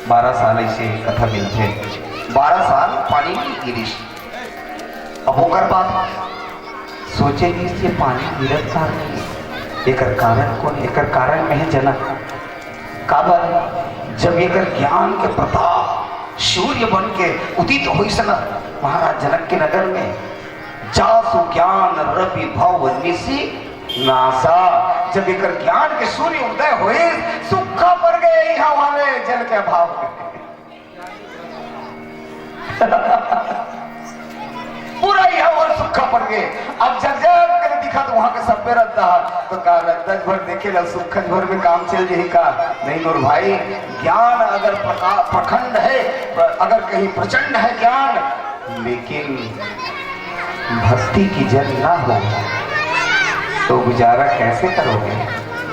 12 साल ऐसे कथा मिलते 12 साल पानी नहीं गिरी। अब होकर बात सोचे कि इससे पानी गिरत का एकर कारण कौन? एकर कारण में है जनक। काबर जब एकर ज्ञान के प्रताप सूर्य बन के उदित हुई सन महाराज जनक के नगर में, जासु ज्ञान रवि भव निशी नासा। जब एक ज्ञान के सूर्य उदय हुए, सूखा पड़ गए यहाँ वाले जल के अभाव में। पूरा यहाँ और सूखा पड़ गए। अब जग कर दिखा तो वहां के सब पे रद्दा तो कहा रद्दज भर देखे ला सुखज भर में काम चल यही का नहीं। नूर भाई ज्ञान अगर प्रखंड है, अगर कहीं प्रचंड है ज्ञान, लेकिन भक्ति की जल ना हो तो गुजारा कैसे करोगे?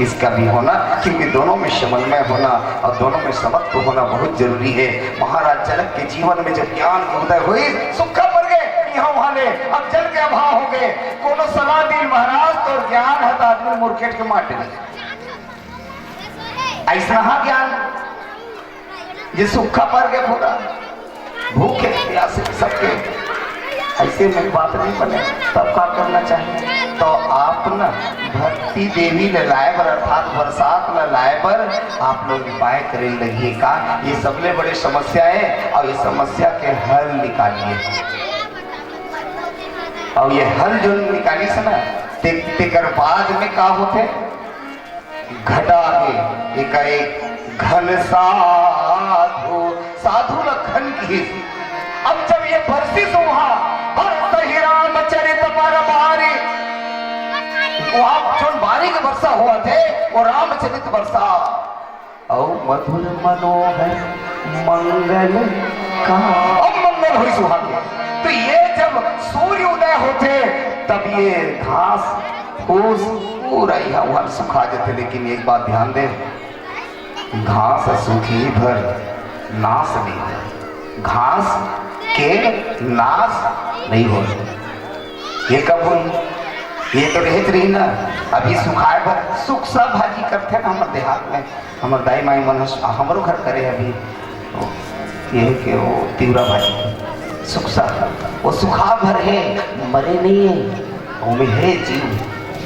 इसका भी होना, क्योंकि दोनों में समन्वय होना और दोनों में समत्व होना बहुत जरूरी है। महाराज जनक के जीवन में जब ज्ञान की उदय हुई, सूखा पड़ गए यहाँ वाले, अब जल के अभाव हो गए। कोनो सलाह दी महाराज तो ज्ञान है तो आदमी मुर्खेट के माटे ऐसा ज्ञान ये सूखा पड़ गए, पूरा भूखे प्यासे सबके ऐसे में बात नहीं बने। तब क्या करना चाहिए? तो आप न भक्ति देवी ले लाए बर अर्थात बरसात न लाए पर आप लोग उपाय करे लगिए का। ये सबले बड़े समस्या है और ये समस्या के हल निकालिए। और ये हल जो निकाली से ना तेकर बाद में का होते घटा के एक घन साधु न घन की। अब जब ये बरसी तो वहां रामचरित पर बारी, वहां जो बारी के वर्षा हुआ थे वो रामचरित वर्षा और मधुर मनोहर मंगल का अब मंगल हुई सुहागे। तो ये जब सूर्य उदय होते तब ये घास फूस पूरा यहाँ सुखा जाते। लेकिन एक बात ध्यान दे, घास सूखी भर नाश नहीं हो, घास के नाश नहीं हो। ये कब हुई? ये तो रहत रही ना। अभी सुखाए भर सुख सब भाजी करते ना हमारे देहात में। हमारे दाई माई मन हमारो घर करे अभी ये कि वो तिवरा भाजी सुख सा वो सुखा भर है, मरे नहीं है, वो में है जीव।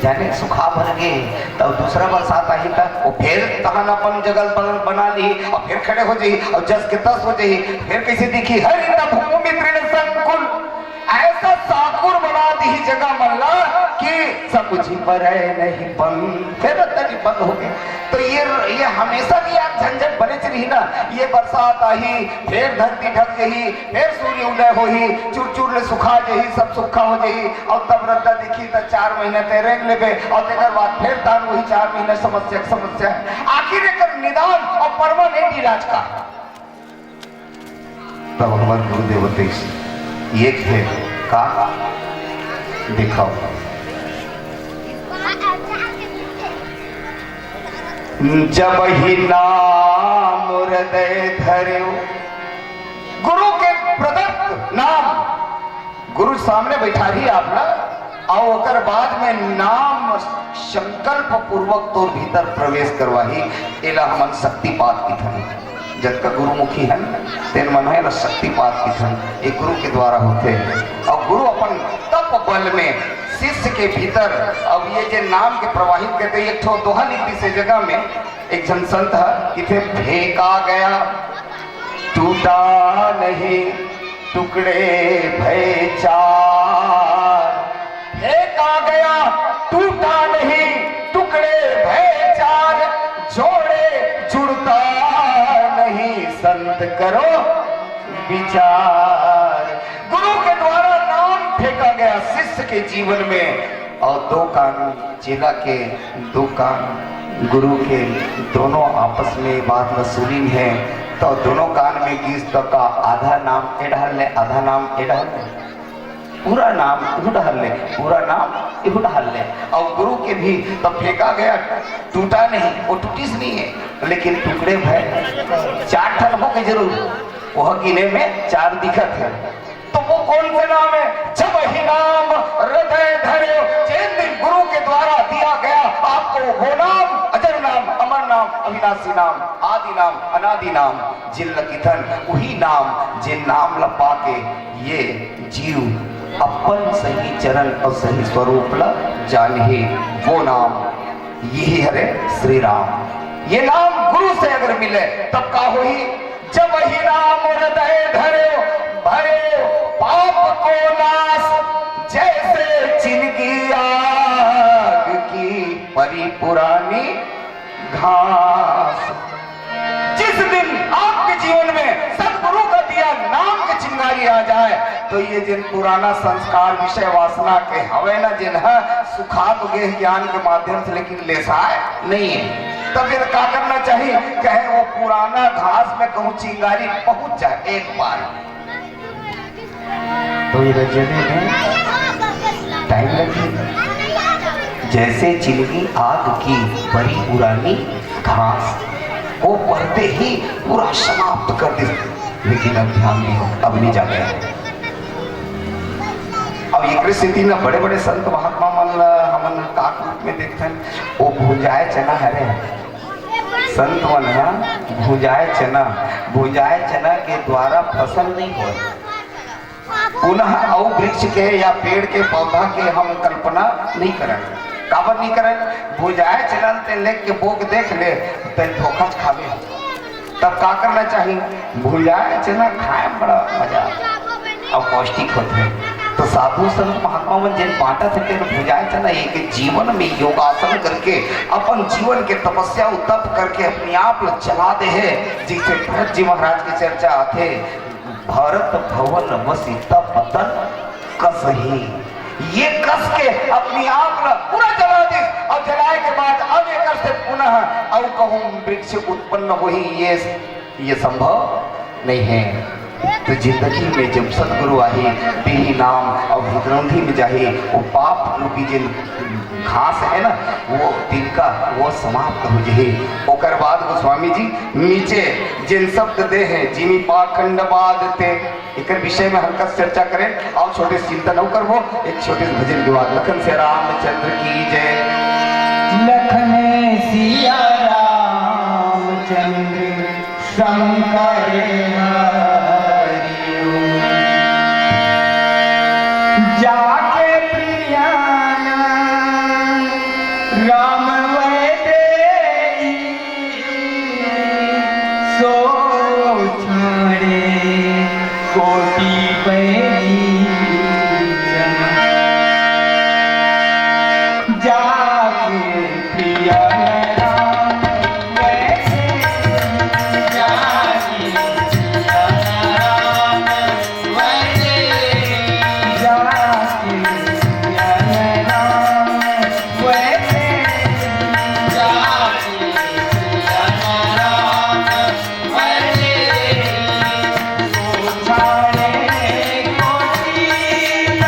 जाने सुखा भर गए। तब दूसरा बरसात आई था वो फिर तहन अपन जगह बना ली और फिर खड़े हो जाई और जस के तस हो जाई। फिर कैसे दिखी हरि न भूमि तृण संकुल, ऐसा साकुर बना दी जगह मल्ला कि सब कुछ ही पर नहीं बंद, फिर तनी बंद हो गए। तो ये हमेशा की यार झंझट बने रही ना। ये बरसात आई फिर धरती ढक गई, फिर सूर्य उदय हो ही, चूर चूर ले सुखा जही, सब सुखा हो जही और तब रद्दा दिखी तो 4 महीने ते रेंग लेबे और तेकर बाद फिर दान वही 4 महीने समस्या आखिर एकर निदान और परमानेंट इलाज का। तब भगवान गुरुदेव एक है का दिखाओ। जब ही नाम हृदय धर्यो, गुरु के प्रदत्त नाम गुरु सामने बैठा रही आप ना और ओकर बाद में नाम संकल्प पूर्वक तो भीतर प्रवेश करवाही। एला हमन शक्तिपात की थन जब का गुरुमुखी है तेन मन है शक्तिपात की थन एक गुरु के द्वारा होते हैं। और गुरु अपन तप बल में शिष्य के भीतर अब ये जो नाम के प्रवाहित करते एक ठो दोहा लिखी से जगह में एक जन संत है कि थे फेंका गया टूटा नहीं टुकड़े भय चार, फेंका गया टूटा नहीं टुकड़े भय चार, जोड़े जुड़ता नहीं संत करो विचार। गुरु के द्वारा नाम फेंका गया शिष्य के जीवन में और 2 कान चेला के 2 कान गुरु के दोनों आपस में बात वसूली है। तो दोनों कान में 20 का आधा नाम एढ़ ले, आधा नाम एढ़ ले, पूरा नाम इहुडहल ले, पूरा नाम इहुडहल ले। और गुरु के भी तब फेंका गया टूटा नहीं, वो टूटिस नहीं है लेकिन टुकड़े भय 4 ठन हो के जरूर वह गिने में 4 दिखत है। तो वो कौन से नाम है? जब ही नाम हृदय धर्यो, जिन दिन गुरु के द्वारा दिया गया आपको वो नाम, अजर नाम, अमर नाम, अविनाशी नाम, आदि नाम, अनादि नाम, जिन लकिथन वही नाम जिन नाम लपा के ये जीव अपन सही चरण और सही स्वरूप ला जाने वो नाम यही हरे श्री राम। ये नाम गुरु से अगर मिले तब का हो ही जब ही नाम हृदय धर्यो भरे पाप को नाश, जैसे जिनकी आग की परी पुरानी घास। जिस दिन आपके जीवन में सदगुरु का दिया नाम के चिंगारी आ जाए तो ये जिन पुराना संस्कार विषय वासना के हवे न जिन सुखा तो गे ज्ञान के माध्यम से लेकिन लेसाए नहीं है। तब ये क्या करना चाहिए? कहे वो पुराना घास में कहूँ चिंगारी पहुंच जाए एक बार तो ये रजने में टाइम लगे। जैसे चिलगी आग की बड़ी पुरानी घास वो पढ़ते ही पूरा समाप्त कर दे, लेकिन अब ध्यान नहीं हो, अब नहीं जाते हैं। अब एक स्थिति ना बड़े बड़े संत महात्मा मन हमन काक रूप में देखते हैं वो भुजाए चना हरे संत मन भुजाए चना के द्वारा फसल नहीं हो। पुनः औ वृक्ष के या पेड़ के पौधा के हम कल्पना नहीं करें। काबर नहीं करें? भुजाए चलन ते लेख के बोग देख ले तो धोखा खावे। तब का करना चाहिए? भुजाए चना खाए बड़ा मजा और पौष्टिक होते हैं। तो साधु संत महात्मा मन जिन बांटा थे भुजाए चना एक जीवन में योगासन करके अपन जीवन के तपस्या तप करके अपने आप चला दे है। जैसे भरत जी महाराज की चर्चा आते भरत भवन बसी तप तन कसही, ये कस के अपनी आग पूरा जला दे और जलाए के बाद अब एक से पुनः अब कहूं वृक्ष उत्पन्न हो ही ये संभव नहीं है। तो जिंदगी में जब सदगुरु आही तेही नाम और भद्रौंधी में जाही वो पाप रूपी जिन घास है ना वो तिनका वो समाप्त हो जाए। ओकर बाद गोस्वामी जी नीचे जिन शब्द दे हैं जिमी पाखंड बादते एक विषय में हल्का चर्चा करें और छोटे चिंतन कर वो एक छोटे भजन के बाद लखन से रामचंद्र की जय। लखन सिया रामचंद्र शंकर जाके प्रियानंद ज्योति पहली जाके प्रिया राम वैसे जाके प्रिया राम वैसे जाके प्रिया राम वैसे जाके प्रिया राम वैसे छाड़े कोटि मेरी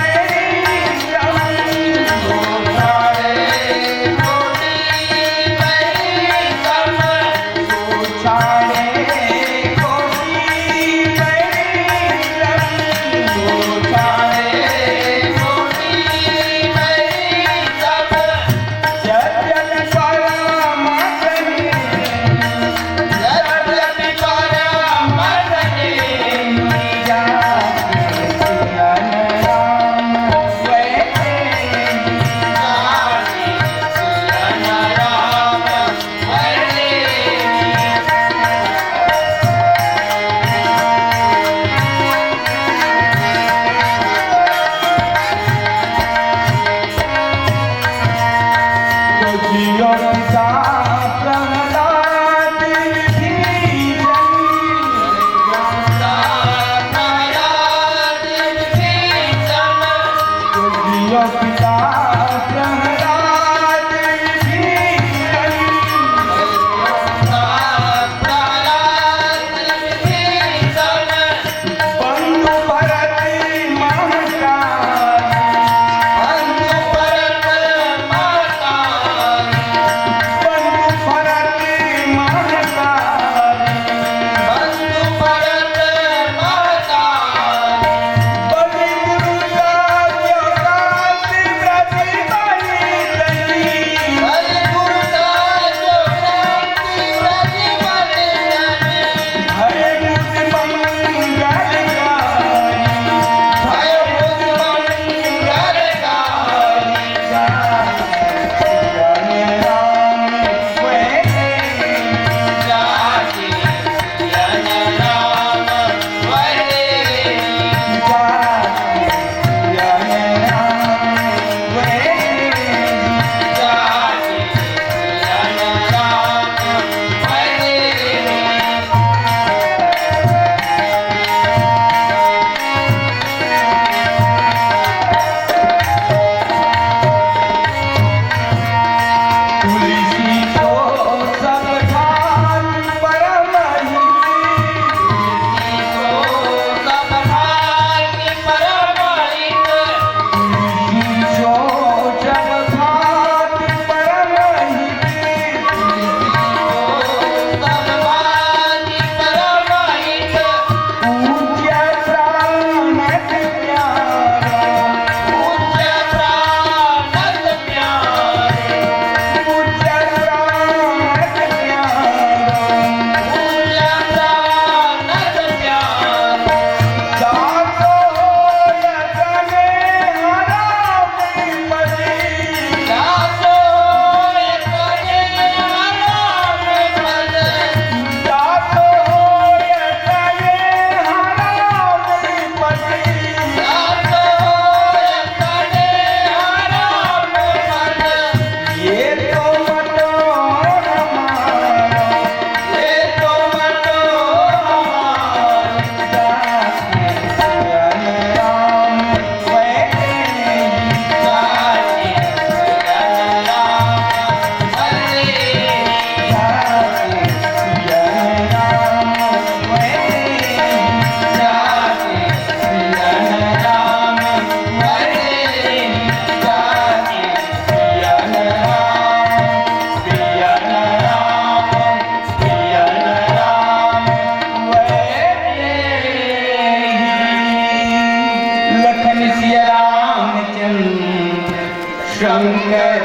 शंकर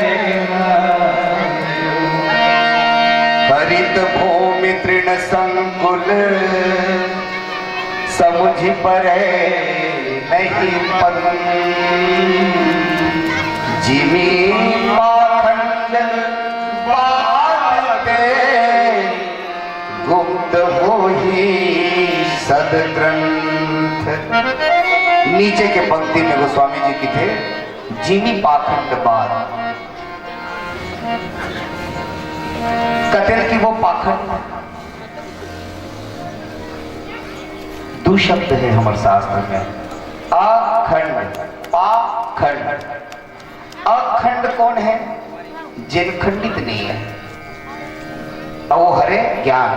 हरित भूमि तृण संकुल समुझ परे नहीं पन जिमी पाखंड बाते गुप्त हो ही सदग्रंथ भीतर नीचे के पंक्ति में गोस्वामी जी की थे, जिमी पाखंड बाद कतल की वो पाखंड दो शब्द है हमारे शास्त्र में, अखंड पाखंड। अखंड कौन है? जिन खंडित नहीं है, और वो हरे ज्ञान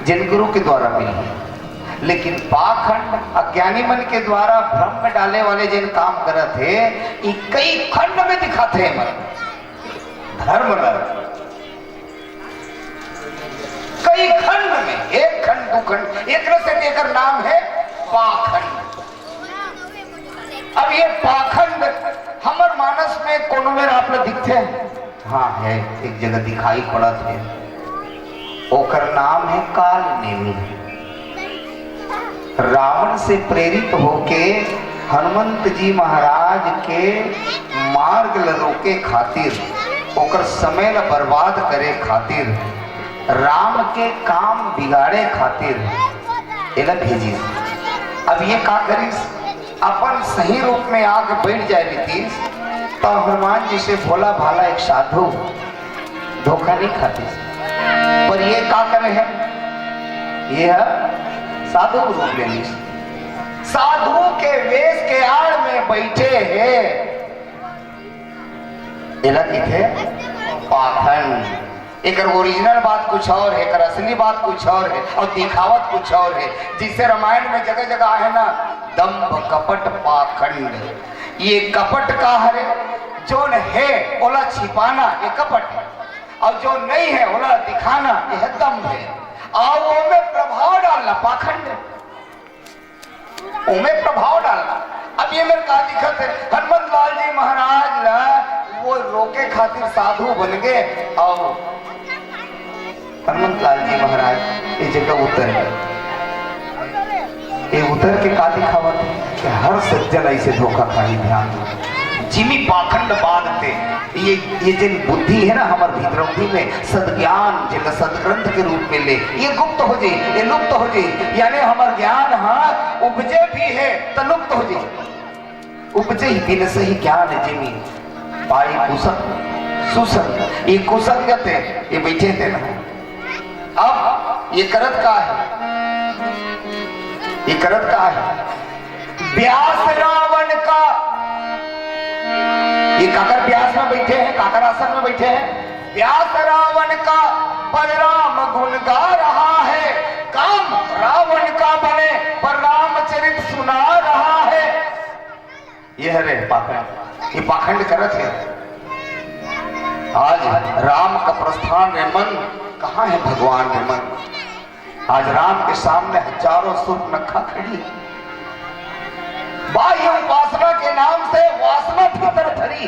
जिन गुरु के द्वारा मिली है। लेकिन पाखंड अज्ञानी मन के द्वारा भ्रम में डाले वाले जिन काम करत है, ये कई खंड में दिखाते हैं मन धर्म कई खंड में, एक खंड दो खंड, एक से देकर नाम है पाखंड। अब ये पाखंड हमर मानस में कोनो में आप लोग दिखते हैं? हाँ है, एक जगह दिखाई पड़ा थे, ओकर नाम है काल नेमी। रावण से प्रेरित होके हनुमंत जी महाराज के मार्ग ल रोके खातिर, ओकर समय ल बर्बाद करे खातिर, राम के काम बिगाड़े खातिर एला भेजी। अब ये का करिस? अपन सही रूप में आके बैठ जाए नीतीश, तो हनुमान जी से भोला भाला एक साधु धोखा नहीं खाते, पर ये का करे है? ये साधु रूप ले ली, साधु के वेश के आड़ में बैठे हैं, थे पाखंड। एक ओरिजिनल बात कुछ और है, एक असली बात कुछ और है, और दिखावत कुछ और है, जिससे रामायण में जगह जगह है ना, दंभ कपट पाखंड। ये कपट का है, जो है ओला छिपाना ये कपट है, और जो नहीं है ओला दिखाना यह दंभ है, और वो में प्रभाव डालना पाखंड है, उनमें प्रभाव डालना। अब ये मेरे का दिक्कत है, हनुमत लाल जी महाराज ला वो रोके खातिर साधु बन गए, और हनुमत लाल जी महाराज ये जगह उतर गए। ये उतर के का दिखावत है कि हर सज्जन ऐसे धोखा खाई। ध्यान दो, जिमी पाखंड बात थे, ये जिन बुद्धि है ना हमारे भीतरौंधी में, सदज्ञान जिनका सदग्रंथ के रूप में ले, ये गुप्त हो जाए, ये लुप्त हो जाए, यानी हमारा ज्ञान हाँ उपजे भी है तो लुप्त हो जाए। उपजे ही दिन से ही ज्ञान जिमी पाई कुसंग सुसंग, ये कुसंगत है, ये बैठे थे ना। अब ये करत का है, ये करत का है व्यास रावण का, ये काकर व्यास में बैठे हैं, काकर आसन में बैठे हैं। व्यास रावण का पर राम गुण गा रहा है, काम रावण का बने पर रामचरित सुना रहा है। ये है रे पाखंड, ये पाखंड करत है। आज राम का प्रस्थान रे मन कहाँ है? भगवान रे मन आज राम के सामने हजारों सूर्पनखा खड़ी, बाह्य उपासना के नाम से वासना भीतर धरी।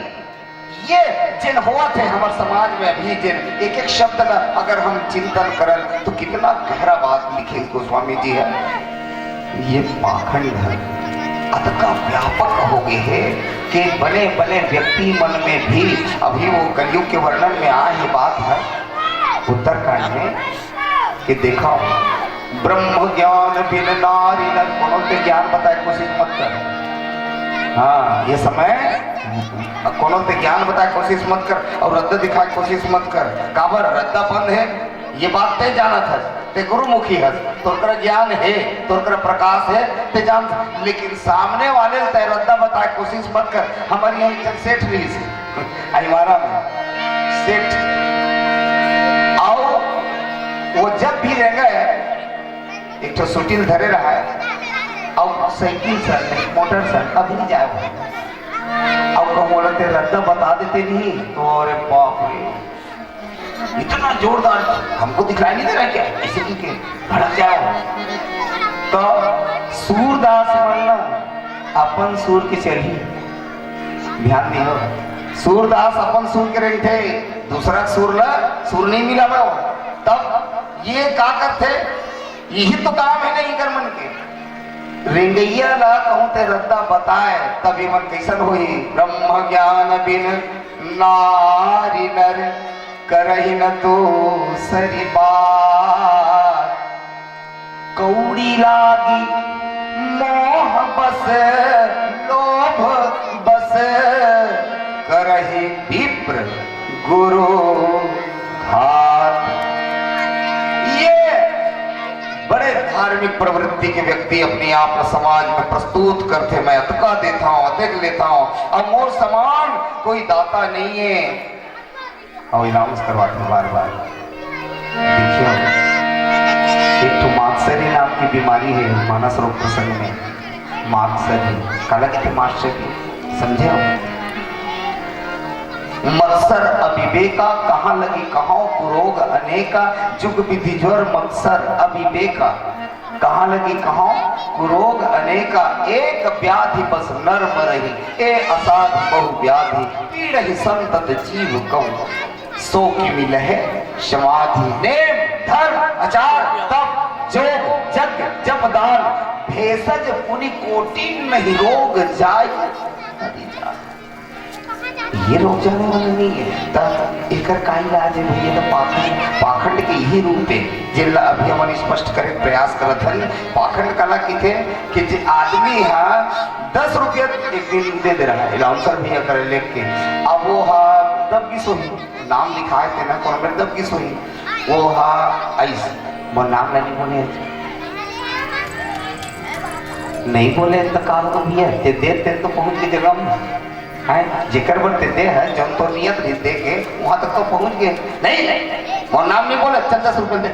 ये जिन हुआ थे हमारे समाज में अभी जिन एक एक शब्द का अगर हम चिंतन करें तो कितना गहरा बात लिखे गोस्वामी जी है। ये पाखंड है, अतका व्यापक हो गए हैं कि बने बने व्यक्ति मन में भी अभी वो कलयुग के वर्णन में आए बात है उत्तरकांड में कि देखो ब्रह्म ज्ञान बिन नारी नर, कोनो ते ज्ञान बताए कोशिश मत कर। हाँ ये समय कोनो ते ज्ञान बताए कोशिश मत कर, और रद्दा दिखाए कोशिश मत कर। काबर रद्दा बंद है ये बात तय जाना था, ते गुरुमुखी है, तोर ज्ञान है, तोर प्रकाश है, ते जान। लेकिन सामने वाले तय रद्दा बताए कोशिश मत कर। हमारे यहाँ सेठ रही से हमारा में सेठ, आओ वो जब भी रह गए एक तो सुटील धरे रहा है, अब साइकिल सर मोटर सर अभी जाए, अब कहो बोलते रद्दा बता देते नहीं तो अरे बाप रे इतना जोरदार हमको दिखलाई नहीं दे रहा क्या, ऐसे की भड़क जाओ। तो सूरदास मल्ला अपन सूर की चढ़ी, ध्यान दियो, सूरदास अपन सूर के रही थे, दूसरा सूर नहीं मिला वो। तब ये का करते, यही तो काम है नहीं कर मन के रेंगैया ला कहूं ते रद्दा बताए तभी मन कैसन होई। ब्रह्म ज्ञान बिन नारी नर करही न तो सरी बात, कौड़ी लागी मोह बस लोभ बस करहि विप्र गुरु घात। ये बड़े धार्मिक प्रवृत्ति के व्यक्ति अपने आप को समाज में प्रस्तुत करते, मैं अतका देता हूँ, अतिक लेता हूँ, अब मोर समान कोई दाता नहीं है, और अनाउंस करवाते बार बार। देखिए एक तो मात्सरी नाम की बीमारी है मानस रोग प्रसंग में, मात्सरी काला कहते मास्टर की, समझे हो? मत्सर अविवेका कहाँ लगी कहाँ कुरोग अनेका, जुग विधि ज्वर मत्सर अविवेका कहाँ लगी कहाँ कुरोग अनेका, एक व्याधि बस नर मरहि ए असाध बहु व्याधि, पीड़हि संतत जीव कहूँ सो की मिलहे समाधि। नेम धर्म आचार तप जोग यज्ञ जप दान, भेषज पुनि कोटि नहीं रोग जाय। ये रोग जाने वाला नहीं है, तब एकर का इलाज है भैया? तो पाखंड के यही रूप है जिला अभी हम स्पष्ट करे प्रयास करत हन। पाखंड कला की थे कि जो आदमी है 10 रुपया एक दिन दे दे रहा है, अलाउंसर भी करे लेख के, अब वो है दब की सोही नाम लिखाए थे ना कौन में दब की सोही, वो है ऐसे वो नाम नहीं बोले, नहीं बोले तो काल को भैया देते तो पहुंच के जगह में है जिक्र बढ़ते दे है जन तो नियत भी दे के वहां तक तो पहुंच गए। नहीं और नाम नहीं बोले, 10 रुपए दे।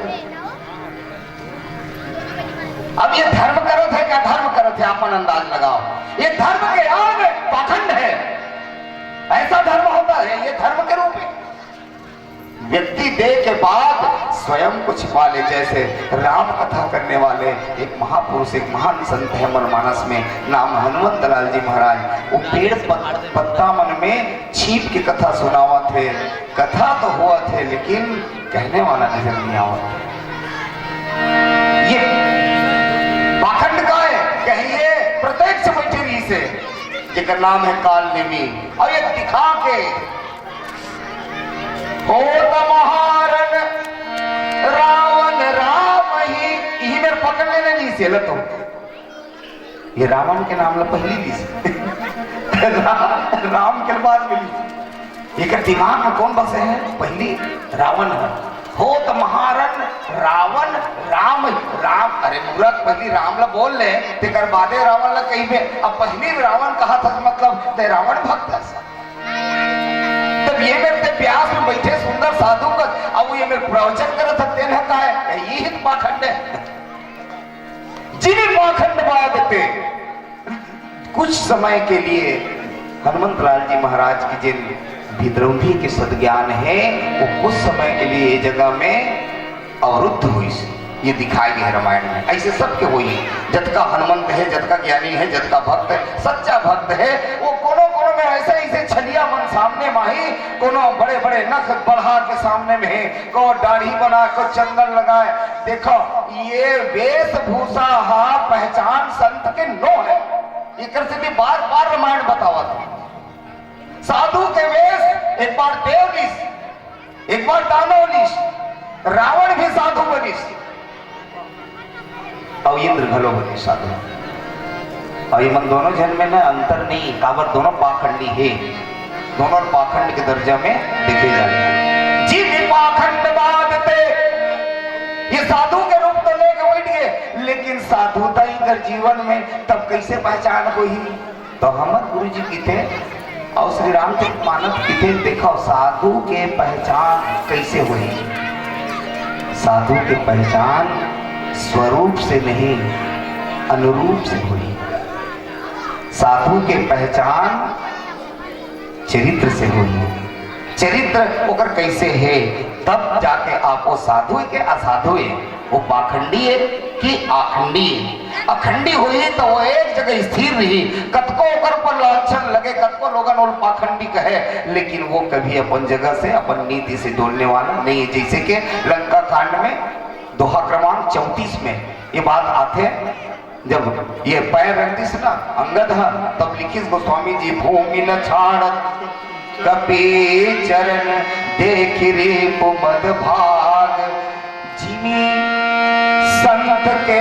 अब ये धर्म करो थे क्या धर्म करो थे, अपन अंदाज लगाओ। ये धर्म के आग पाखंड है, ऐसा धर्म होता है, ये धर्म के रूप है। व्यक्ति दे के बाद स्वयं को छिपा ले, जैसे राम कथा करने वाले एक महापुरुष एक महान संत है मनमानस में, नाम हनुमत लाल जी महाराज। वो पेड़ पत्ता मन में छीप की कथा सुनावा थे, कथा तो हुआ थे लेकिन कहने वाला नजर नहीं आवा। ये पाखंड का है, कहिए प्रत्यक्ष बैठे रही से जिसका नाम है काल नेमी, और ये दिखा के महारन रावण राम ही मेरे पकड़ लेने नहीं से तो ये रावण के नाम ला पहली दी राम के बाद मिली, एक दिमाग में कौन बसे है पहली रावण है, हो तो महारन रावण राम राम, अरे मूर्ख पहली राम ला बोल ले तेकर बादे रावण ला कहीं पे, अब पहली रावण कहा था मतलब ते रावण भक्त है। तब ये मेरे प्यास में बैठे सुंदर साधु का, अब ये मेरे प्रवचन कर सकते हैं का है, यही पाखंड है। जिन्हें पाखंड बाधते कुछ समय के लिए हनुमत लाल जी महाराज की जिन विद्रोही के सद्ज्ञान है वो कुछ समय के लिए जगह में अवरुद्ध हुई, ये दिखाई गया रामायण में। ऐसे सबके हुई, जतका हनुमंत है, जतका ज्ञानी है, जतका भक्त है, सच्चा भक्त है, वो कोनो कोनो में ऐसे ऐसे छलिया मन सामने माही, कोनो बड़े बड़े नख बढ़ा के सामने में है, को दाढ़ी बना को चंदन लगाए। देखो ये वेशभूषा हा पहचान संत के नो है, एक से भी बार बार रामायण बतावा था। साधु के वेश एक बार देवलिस, एक बार दानवलिस, रावण भी साधु बनिस और इंद्र घलो बने साधु, और ये मन दोनों जन में ना अंतर नहीं, काबर दोनों पाखंडी है, दोनों पाखंड के दर्जा में देखे जाए। जी भी पाखंड बाधते, ये साधु के रूप तो लेके बैठ गए, लेकिन साधुता ही कर जीवन में तब कैसे पहचान हुई? तो हमारे गुरु जी की थे और श्री राम के मानव की थे, देखो साधु के पहचान कैसे हुई? साधु के पहचान स्वरूप से नहीं अनुरूप से हुई। साधु के पहचान चरित्र से हुई, चरित्र ओकर कैसे है तब जाके आप वो साधु के असाधु है, वो पाखंडी है कि आखंडी है। अखंडी हुई तो वो एक जगह स्थिर रही, कतको ओकर पर लांछन लगे, कतको लोगन और पाखंडी कहे, लेकिन वो कभी अपन जगह से अपन नीति से डोलने वाला नहीं है। जैसे कि लंका कांड में दोहा क्रमांक 34 में ये बात आते हैं, जब ये पैर रखती से ना अंगद है, तब लिखिस गोस्वामी जी भूमि न छाड़त कपि चरण देख रे मद भाग, जिमी संत के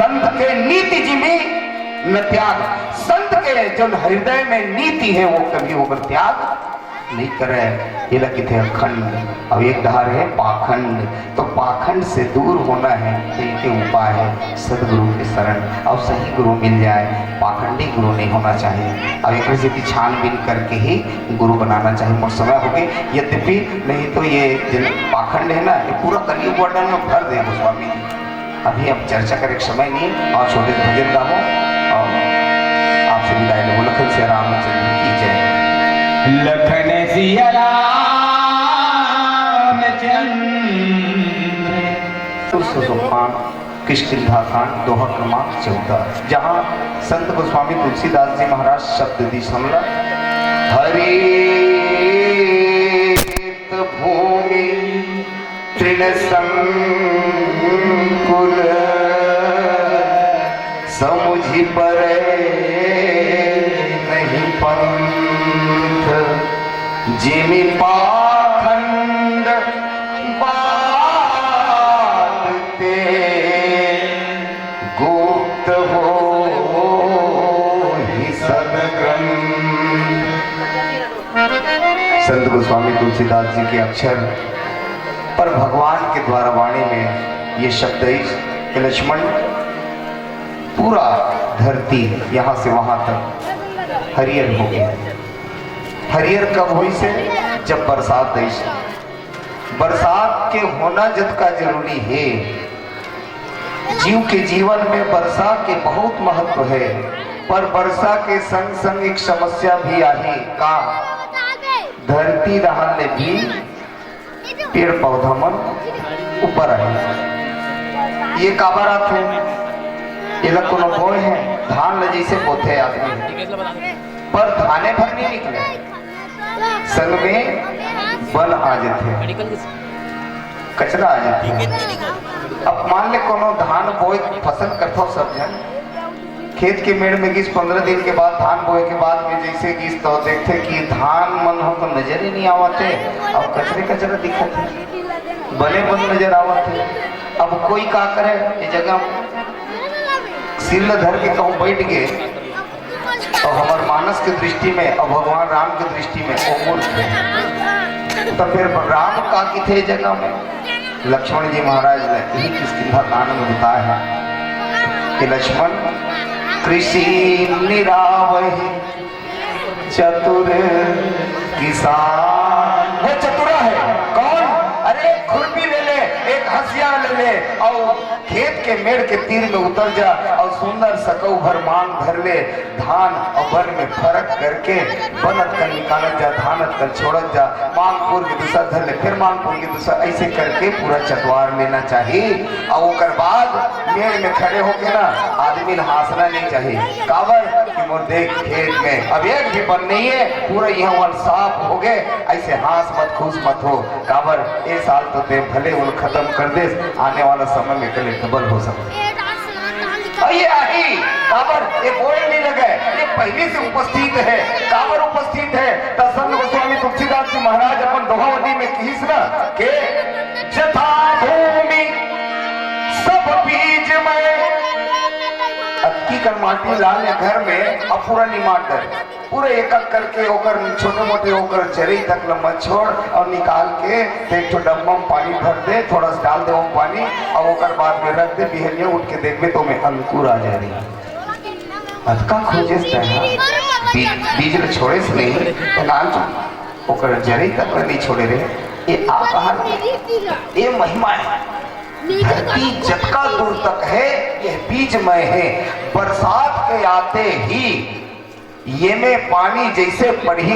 संत के नीति जिमी न त्याग। संत के जो हृदय में नीति है वो कभी वो त्याग नहीं करे। ये लगे थे अखंड। अब एक धार है पाखंड। तो पाखंड से दूर होना है तो एक उपाय है सदगुरु के शरण। अब सही गुरु मिल जाए, पाखंडी गुरु नहीं होना चाहिए। अब एक से की छानबीन करके ही गुरु बनाना चाहिए। मोट समय हो गई, यद्यपि नहीं तो ये जिन पाखंड है ना ये पूरा कलयुग वर्णन में भर दे गोस्वामी जी। अभी अब चर्चा करे समय नहीं। और छोटे भजन गाओ और आपसे विदाई लो। लखन से रामचंद्र की जय। लखन सिया किष्किंधा कांड दोहा क्रमांक 14 जहाँ संत गोस्वामी तुलसीदास जी महाराज शब्द दी समला। हरि भूमि तृण संकुल समुझि परे नहीं पंथ जिमि पाखंड बाते गुप्त हो ही सदग्रंथ। संत गोस्वामी तुलसीदास जी के अक्षर पर भगवान के द्वारा वाणी में ये शब्द कि लक्ष्मण पूरा धरती यहाँ से वहां तक हरियर हो गया। हरियर कब हुई से? जब बरसात हुई से। बरसात के होना जब का जरूरी है। जीव के जीवन में वर्षा के बहुत महत्व है, पर वर्षा के संग संग एक समस्या भी आई का धरती रहने भी पेड़ पौधा मन ऊपर आए। ये काबारात है, ये लोग कोनो बोए हैं धान ल जैसे बोते आदमी, पर धाने भर नहीं निकले, संग में बन आ जाते, कचरा आ जाते। अब मान ले कोनो धान बोए फसल करता सब जन खेत के मेड़ में गिस 15 दिन के बाद धान बोए के बाद में जैसे गिस तो देखते कि धान मन हमको नजर ही नहीं आवते। अब कचरे कचरा दिखते, बने बन नजर आवते। अब कोई का करे ये जगह सिर धर के कहूँ बैठ गए तो हमारे मानस की दृष्टि में और भगवान राम की दृष्टि में वो मूर्ख है। तो फिर राम का कि थे जगह में लक्ष्मण जी महाराज ने यही किसकिंधा कांड में बताया है कि लक्ष्मण कृषि निरावहि चतुर किसान। वो चतुरा है कौन? अरे खुरपी ले ले, एक हंसिया ले ले और खेत के मेड़ के तीर में उतर जा और सुंदर सकौ भर मांग भर ले, धान और बन में फर्क करके बनत कर निकालत जा, धानत कर छोड़त जा, मांगपुर के दूसरा धर ले, फिर मांगपुर के दूसरा, ऐसे करके पूरा चतवार लेना चाहिए। और ओकर बाद मेड़ में खड़े होके ना आदमी ने हंसना नहीं चाहिए। काबर कि मोर देख खेत में अब एक भी बन नहीं है, पूरा यहाँ वाल साफ हो गए, ऐसे हंस मत खुश मत हो। काबर ये साल तो दे भले उन खत्म कर दे, आने वाला समय में कल डबल हो सकता। ये आई काबर ये बोल नहीं लगे, ये पहले से उपस्थित है। काबर उपस्थित है तो संत गोस्वामी तुलसीदास जी महाराज अपन दोहावली में कहिस ना के जथा भूमि सब बीज में अक्की कर माटी लाल घर में अब पूरा निमाटर पूरे एक एक करके ओकर छोटे मोटे ओकर जरी तक लम्बा छोड़ और निकाल के एक तो डब्बा में पानी भर दे, थोड़ा सा डाल दे वो पानी और ओकर बाद में रख दे। बिहनिया उठ के देखबे तो में अंकुर आ जा रही। अतका खोजे बीज ल छोड़े से नहीं तो लाल ओकर जरी तक नहीं छोड़े रहे। ये आप ये महिमा है। धरती जटका दूर तक है यह बीजमय है। बरसात के आते ही ये में पानी जैसे पड़ी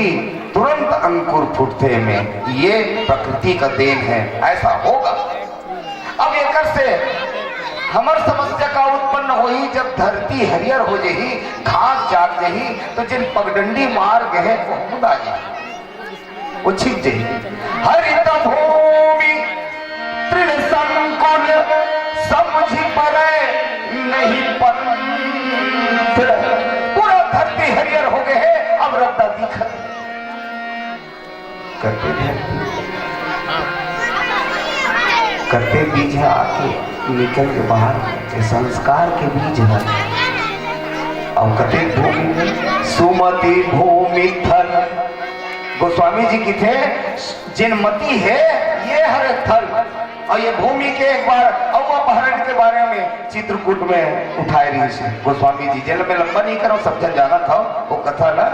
तुरंत अंकुर फूटते में, ये प्रकृति का देन है, ऐसा होगा। अब एक से हमार समस्या का उत्पन्न हो ही जब धरती हरियर हो जाही, घास जाग जाही तो जिन पगडंडी मार गए वो मुदा जाए, वो छिप जाही। हरित भूमि तृण संकुल समझि परे नहीं पंथ। पूरा धरती हरियर हो गए है, अब रद्दा दिखत करते बीज है आके निकल के बाहर के संस्कार के बीज है और कथित भूमि में सुमति भूमि थल। गोस्वामी जी की थे जिनमती है ये हर थल। और ये भूमि के एक बार अपहरण के बारे में चित्रकूट में उठाए रही से गोस्वामी जी। जेल में लंबा नहीं करो, सब जन जाना था वो कथा ना।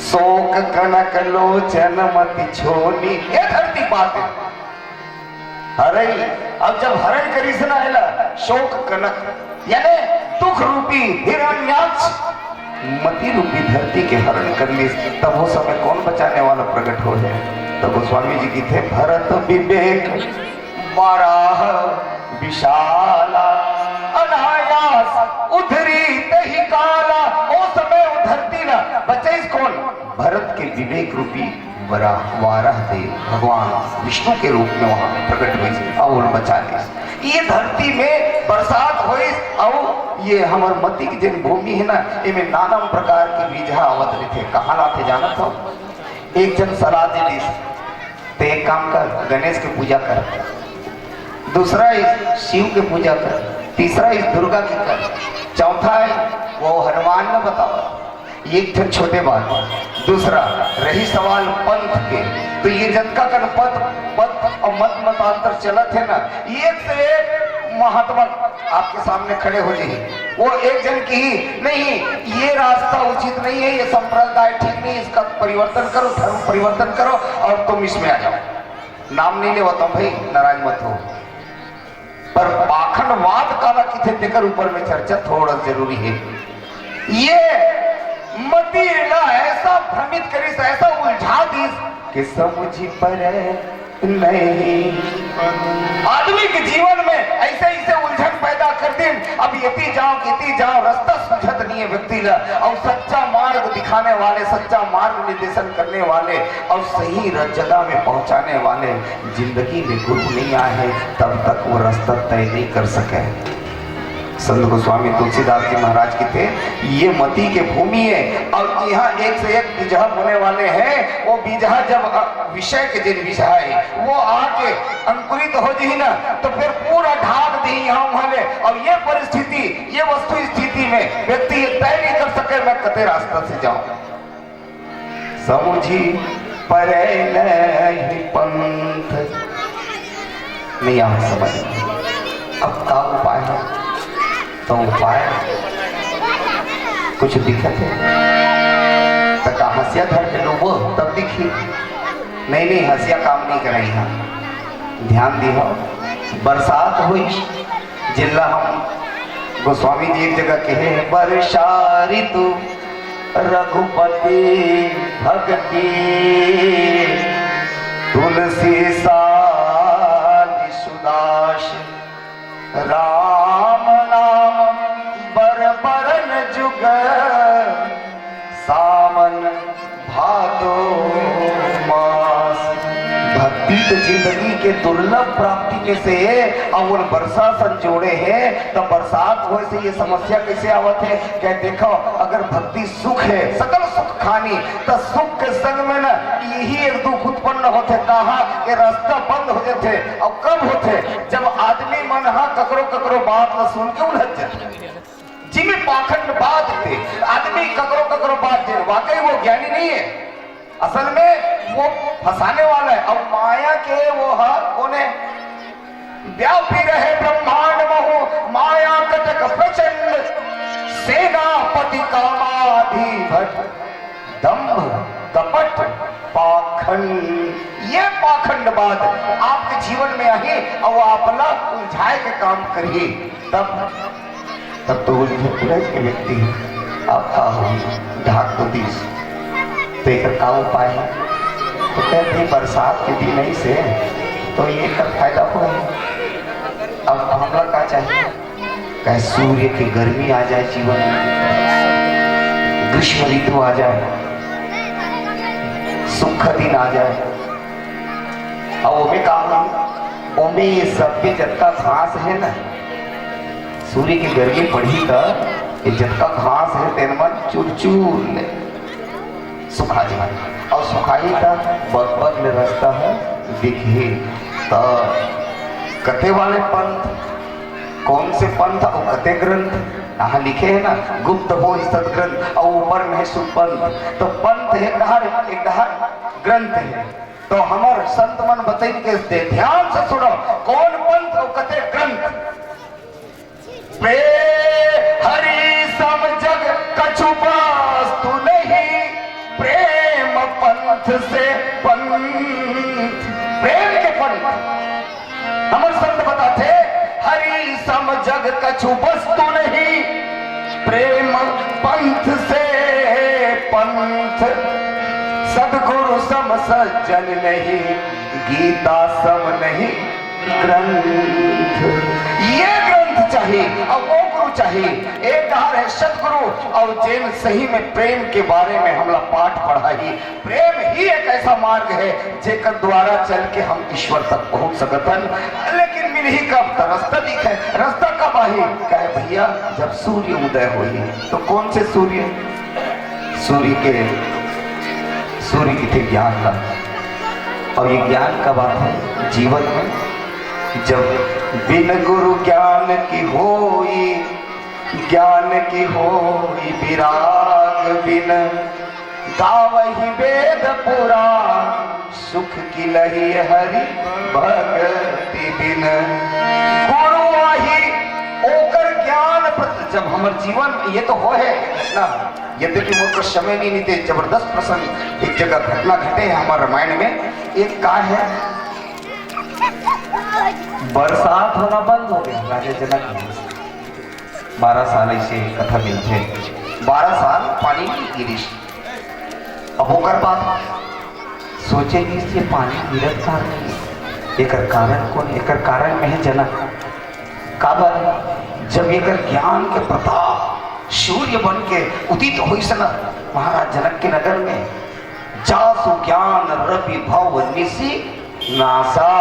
शोक कनक लोचन मति छोनी, ये धरती बात है। हरे अब जब हरण करी सुना है शोक कनक यानी दुख रूपी हिरण्याक्ष मति रूपी धरती के हरण कर ली, तब वो समय कौन बचाने वाला प्रकट हो जाए। तब गोस्वामी जी की थे भरत विवेक बाराह विशाला अनायास उधरी तही काला। ओ समय वो धरती ना बचे कौन, भरत के विवेक रूपी वाराह देव भगवान विष्णु के रूप में वहां प्रकट हुई और बचा ली। ये धरती में बरसात हुई और ये हमार मती की जिन भूमि है ना, इनमें नाना प्रकार के बीजा आवत थे। कहाँ लाते जाना था। एक जन सलाह दे दी तो एक काम कर, गणेश की पूजा कर, दूसरा इस शिव की पूजा कर, तीसरा इस दुर्गा की कर, चौथा है वो हनुमान ने बताओ। एक थे छोटे बात। दूसरा रही सवाल पंथ के, तो ये जनता का पद और मत मतांतर चलत है ना, एक से एक महात्मा आपके सामने खड़े हो जाए। वो एक जन की ही नहीं, ये रास्ता उचित नहीं है, ये संप्रदाय ठीक नहीं, इसका परिवर्तन करो, धर्म परिवर्तन करो और तुम इसमें आ जाओ। नाम नहीं ले बताओ भाई, नाराज मत हो। पर पाखंडवाद काला किथे देकर ऊपर में चर्चा थोड़ा जरूरी है। ये मती ऐसा भ्रमित करीस, ऐसा उलझा दीस कि समझी पर नहीं। आदमी के जीवन में ऐसे ऐसे उलझन पैदा कर दिन, अब यती जाओ रास्ता सुझत नहीं है व्यक्ति का। और सच्चा मार्ग दिखाने वाले, सच्चा मार्ग निर्देशन करने वाले और सही जगह में पहुंचाने वाले जिंदगी में गुरु नहीं आए तब तक वो रास्ता तय नहीं कर सके। संत गोस्वामी तुलसीदास जी महाराज की थे ये मती के भूमि है और यहाँ एक से एक बीजहा होने वाले हैं। वो बीजहा जब विषय के जिन विषय है वो आके अंकुरित हो जाए ना, तो फिर पूरा ढाक दी यहाँ वाले। और ये परिस्थिति, ये वस्तु स्थिति में व्यक्ति ये तय नहीं कर सके मैं कते रास्ता से जाऊं। समझी पर पंथ नहीं आ समझ। अब का उपाय है, तो उपाय कुछ दिक्कत है तक हंसिया धर के लोगो तब दिखी। नहीं हंसिया काम नहीं कराई। हाँ ध्यान दी हो, बरसात हुई जिला हम गोस्वामी जी एक जगह कहे वर्षा ऋतु रघुपति भक्ति तुलसी साली सुदास राम नाम बरबरन जुग सावन भादो मास। भक्ति तो जिंदगी के दुर्लभ प्राप्ति में से और वर्षा संजोड़े हैं। तो बरसात हो से ये समस्या कैसे आवत है। क्या देखो, अगर भक्ति सुख है, सकल सुख खानी, तो सुख के संग में ना यही एक दुख उत्पन्न होते। कहा ये रास्ता बंद हो जाते। और कब होते, जब आदमी मन हा ककरो बात न सुन के उलझ जाते। जिनमें पाखंड बात थे, आदमी ककरो बात दे, वाकई वो ज्ञानी नहीं है, असल में वो फंसाने वाला है। और माया के वो कोने व्यापी रहे ब्रह्मांड महु माया कटक प्रचंड सेनापति कामाधिपत दंभ कपट पाखंड। ये पाखंडवाद आपके जीवन में आए और अपना उलझाए के काम करिए, तब तो उलझे के व्यक्ति आपका ढाक तो दीस। तो एक का उपाय है, तो कहते बरसात के दिन नहीं से तो ये का फायदा हो। अब हमला का चाहिए, कहे सूर्य की गर्मी आ जाए जीवन में, ग्रीष्म ऋतु आ जाए, सुख दिन आ जाए। और वो भी काम ओमे ये सब भी जतका घास है ना, सूर्य की गर्मी पड़ी था, ये जतका घास है तेन मन चूर ले सुखा जाए। और सुखाई का बगल रास्ता है दिखे तो कथे वाले पंथ, कौन से पंथ और कथे ग्रंथ यहाँ लिखे हैं ना, गुप्त हो सदग्रंथ और ऊपर में है सुपंथ। तो पंथ एक डहर ग्रंथ है। तो हमार संत मन बताई के दे, ध्यान से सुनो, कौन पंथ और कथे ग्रंथ। प्रे हरि सम जग कछु वास्तु नहीं, प्रेम पंथ से पंथ, प्रेम के पंथ। हमारे संत बताते हरि सम जग कछु वस्तु नहीं, प्रेम पंथ से पंथ। सदगुरु सम सज्जन नहीं, गीता सम नहीं ग्रंथ। ये ग्रंथ चाहिए और वो गुरु चाहिए। एक डहर है सदगुरु और जैन सही में प्रेम के बारे में हमला पाठ पढ़ा ही। प्रेम ही एक ऐसा मार्ग है जेकर द्वारा चल के हम ईश्वर तक पहुंच सकतन। लेकिन मिल ही कब रास्ता दिखे, रास्ता कब आई? कहे भैया जब सूर्य उदय होई। तो कौन से सूर्य? सूर्य की थे ज्ञान का। और ये ज्ञान का बात है जीवन में, जब बिन गुरु ज्ञान की होई, ज्ञान की होई विराग बिन, गावहि वेद पुराण, सुख की लही हरि भक्ति बिन। गुरु आही ओकर ज्ञान। जब हमारे जीवन ये तो हो है ना, यद्यपि मुझको समय नहीं थे, जबरदस्त प्रसंग एक जगह घटना घटे है हमारे रामायण में। एक का है, बरसात होना बंद हो गया राजा जनक में। 12 साल ऐसे कथा मिलते, 12 साल पानी नहीं गिरी। अब होकर बात सोचेगी इससे पानी गिरत कारण, एक कारण कौन? एक कारण में है जनक। काबर जब एक ज्ञान के प्रताप सूर्य बन के उदित हुई सना महाराज जनक के नगर में, जासु ज्ञान रवि भव निशी नासा।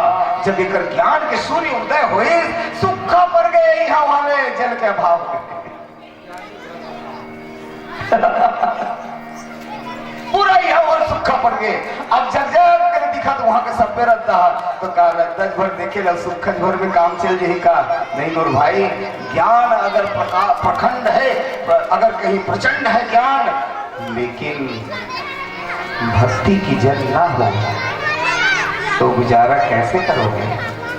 जब एक ज्ञान के सूर्य उदय हुए, सूखा पड़ गए यहाँ वाले जल के अभाव में। पूरा यहाँ और सूखा पड़ गए। अब जब कर दिखा तो वहां के सब पे रद्दा, तो कहा रद्दा भर देखे लो, सूखा भर में काम चल जाए का नहीं। नूर भाई ज्ञान अगर प्रखंड है, अगर कहीं प्रचंड है ज्ञान, लेकिन भक्ति की जल ना हो तो गुजारा कैसे करोगे?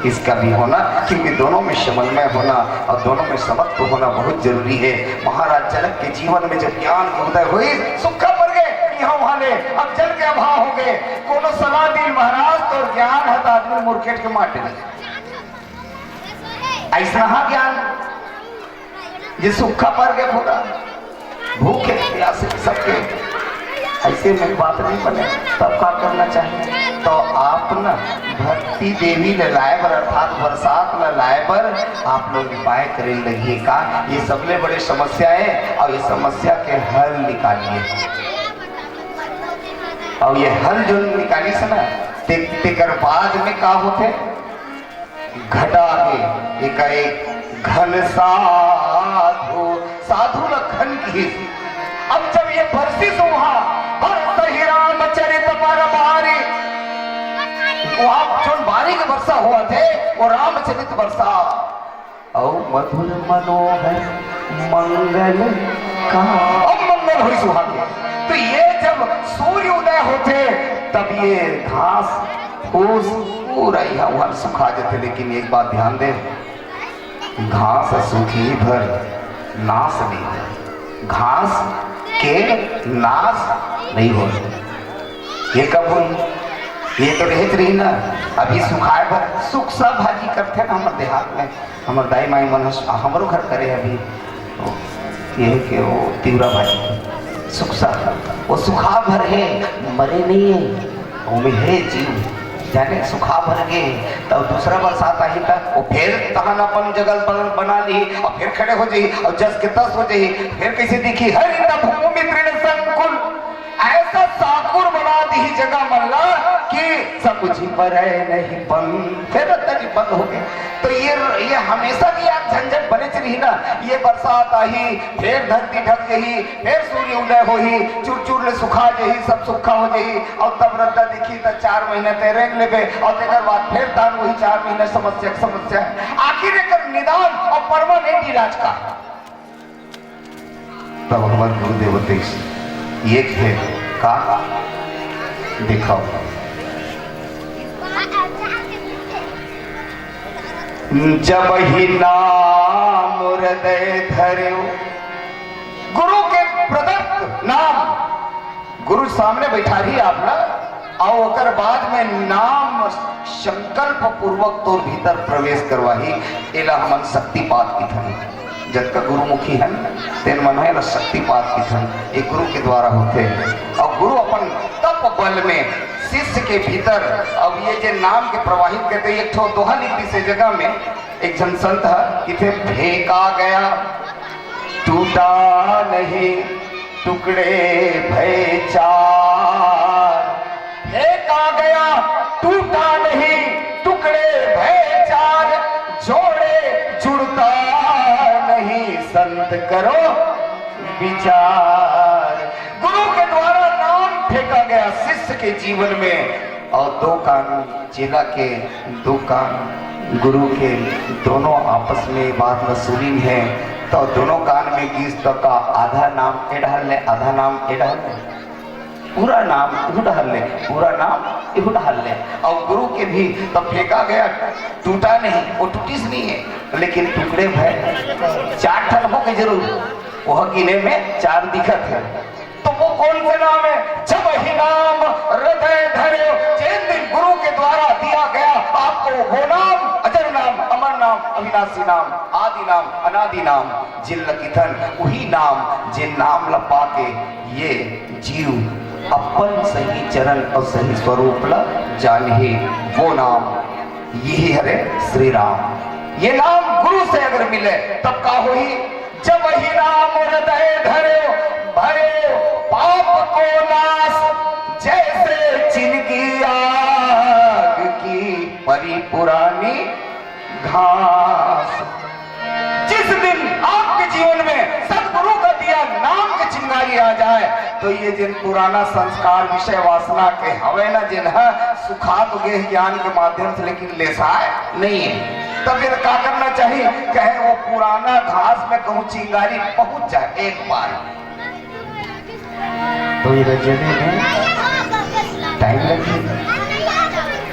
इसका भी होना, क्योंकि दोनों में समन्वय होना और दोनों में समत्व होना बहुत जरूरी है। महाराज जनक के जीवन में जब ज्ञान उदय हुई, सूखा पड़ गए यहाँ वहां ले, अब जल के अभाव हो गए। कोनो सलाह दी महाराज तो ज्ञान है तो आदमी मूर्खेट के माटे ऐसा ज्ञान ये सूखा पड़ गया, पूरा भूखे प्यासे सबके ऐसे में बात नहीं बने। तब क्या करना चाहिए? तो आप न भक्ति देवी ने लाए बर, अर्थात बरसात में लाए बर आप लोग उपाय करे लगिए का। ये सबले बड़े समस्या है और ये समस्या के हल निकालिए। और ये हल जो निकाली से ना, तेकर बाद में का होते घटा के एक घन साधु, साधु न घन की। अब जब ये बरसी तो वहां रामचरित पर बारी, वहां जो बारी के वर्षा हुआ थे वो रामचरित वर्षा और मधुर मनोहर मंगल का, अब मंगल हुई सुहागे। तो ये जब सूर्य उदय होते तब ये घास फूस पूरा यहाँ वहां सुखा जाते। लेकिन एक बात ध्यान दे, घास सूखी भर नाश नहीं, घास के नाश नहीं हो। ये कब हुई? ये तो रहत रही ना, अभी सुखाए भर सुख सा भाजी करते ना हमारे देहात में। हमारे दाई माई मन हमारो घर करे अभी ये कि वो तिवरा भाजी सुख सा, वो सुखा भर है, मरे नहीं है, वो में है जीव जाने सुखा भर गए। तब दूसरा बरसात आई तक वो फिर तहन अपन जगह बना ली और फिर खड़े हो जाई और जस के तस हो जाई। फिर कैसे दिखी हरि भूमि तृण संकुल, ऐसा साकुर बना दी जगह मल्ला कि समुझी पर नहीं बंद, फिर तनी बंद हो गए। तो ये हमेशा की आप झंझट बने रही ना। ये बरसात आई, फिर धरती ढक गई, फिर सूर्य उदय हो ही, चूर चूर ले सुखा जही, सब सुखा हो जही, और तब रद्दा दिखी तो 4 महीने तेरे लेबे, और तेकर बाद फिर तान वही 4 महीने समस्या आखिर एक निदान और परमानेंट इलाज का। तब हमारे गुरुदेव एक है का दिखाओ। जब ही नाम हृदय धर्यो, गुरु के प्रदत्त नाम गुरु सामने बैठा रही आप ना, और ओकर बाद में नाम संकल्प पूर्वक तो भीतर प्रवेश करवाही। एला हमन शक्तिपात की थन, जब का गुरुमुखी है तेन मन है शक्तिपात की थन, एक गुरु के द्वारा होते हैं। और गुरु अपन तप बल में शिष्य के भीतर, अब ये जो नाम के प्रवाहित कहते हैं, एक ठो दोहा लिखी से जगह में एक जन संत है कि थे फेंका गया टूटा नहीं, टुकड़े भय चार, फेंका गया टूटा नहीं, टुकड़े भय चार, जोड़े जुड़ता नहीं, संत करो विचार। गुरु के द्वारा नाम फेंका गया शिष्य के जीवन में, और 2 कान चेला के, 2 कान गुरु के, दोनों आपस में बात वसूली है। तो दोनों कान में 20 का आधा नाम एडहल ले, आधा नाम एडहल ले, पूरा नाम उड़हल ले, पूरा नाम उड़हल ले। और गुरु के भी तब फेंका गया, टूटा नहीं, वो टूटिस नहीं है, लेकिन टुकड़े भय 4 ठन हो के जरूर, वह गिने में 4 दिखत है। तो वो कौन से नाम है? जब ही नाम हृदय धर्यो, जिन दिन गुरु के द्वारा दिया गया आपको वो नाम, अजर नाम, अमर नाम, अविनाशी नाम, आदि नाम, अनादि नाम, जिन लकिथन वही नाम, जिन नाम लपा के ये जीव अपन सही चरण और सही स्वरूप ला जाने, वो नाम यही हरे श्री राम। ये नाम गुरु से अगर मिले तब का होई? जब ही नाम हृदय धर्यो, भयो पाप को नाश, जैसे चिनकी आग की परी पुरानी घास। जिस दिन आपके जीवन में सदगुरु का दिया नाम के चिंगारी आ जाए, तो ये जिन पुराना संस्कार विषय वासना के हवे ना, जिन है सुखा तो गे ज्ञान के माध्यम से, लेकिन लेसाए नहीं है। तब फिर क्या करना चाहिए? कहे वो पुराना घास में कहूँ चिंगारी पहुंच जाए एक बार, तो ये रजने में टाइम लगेगा।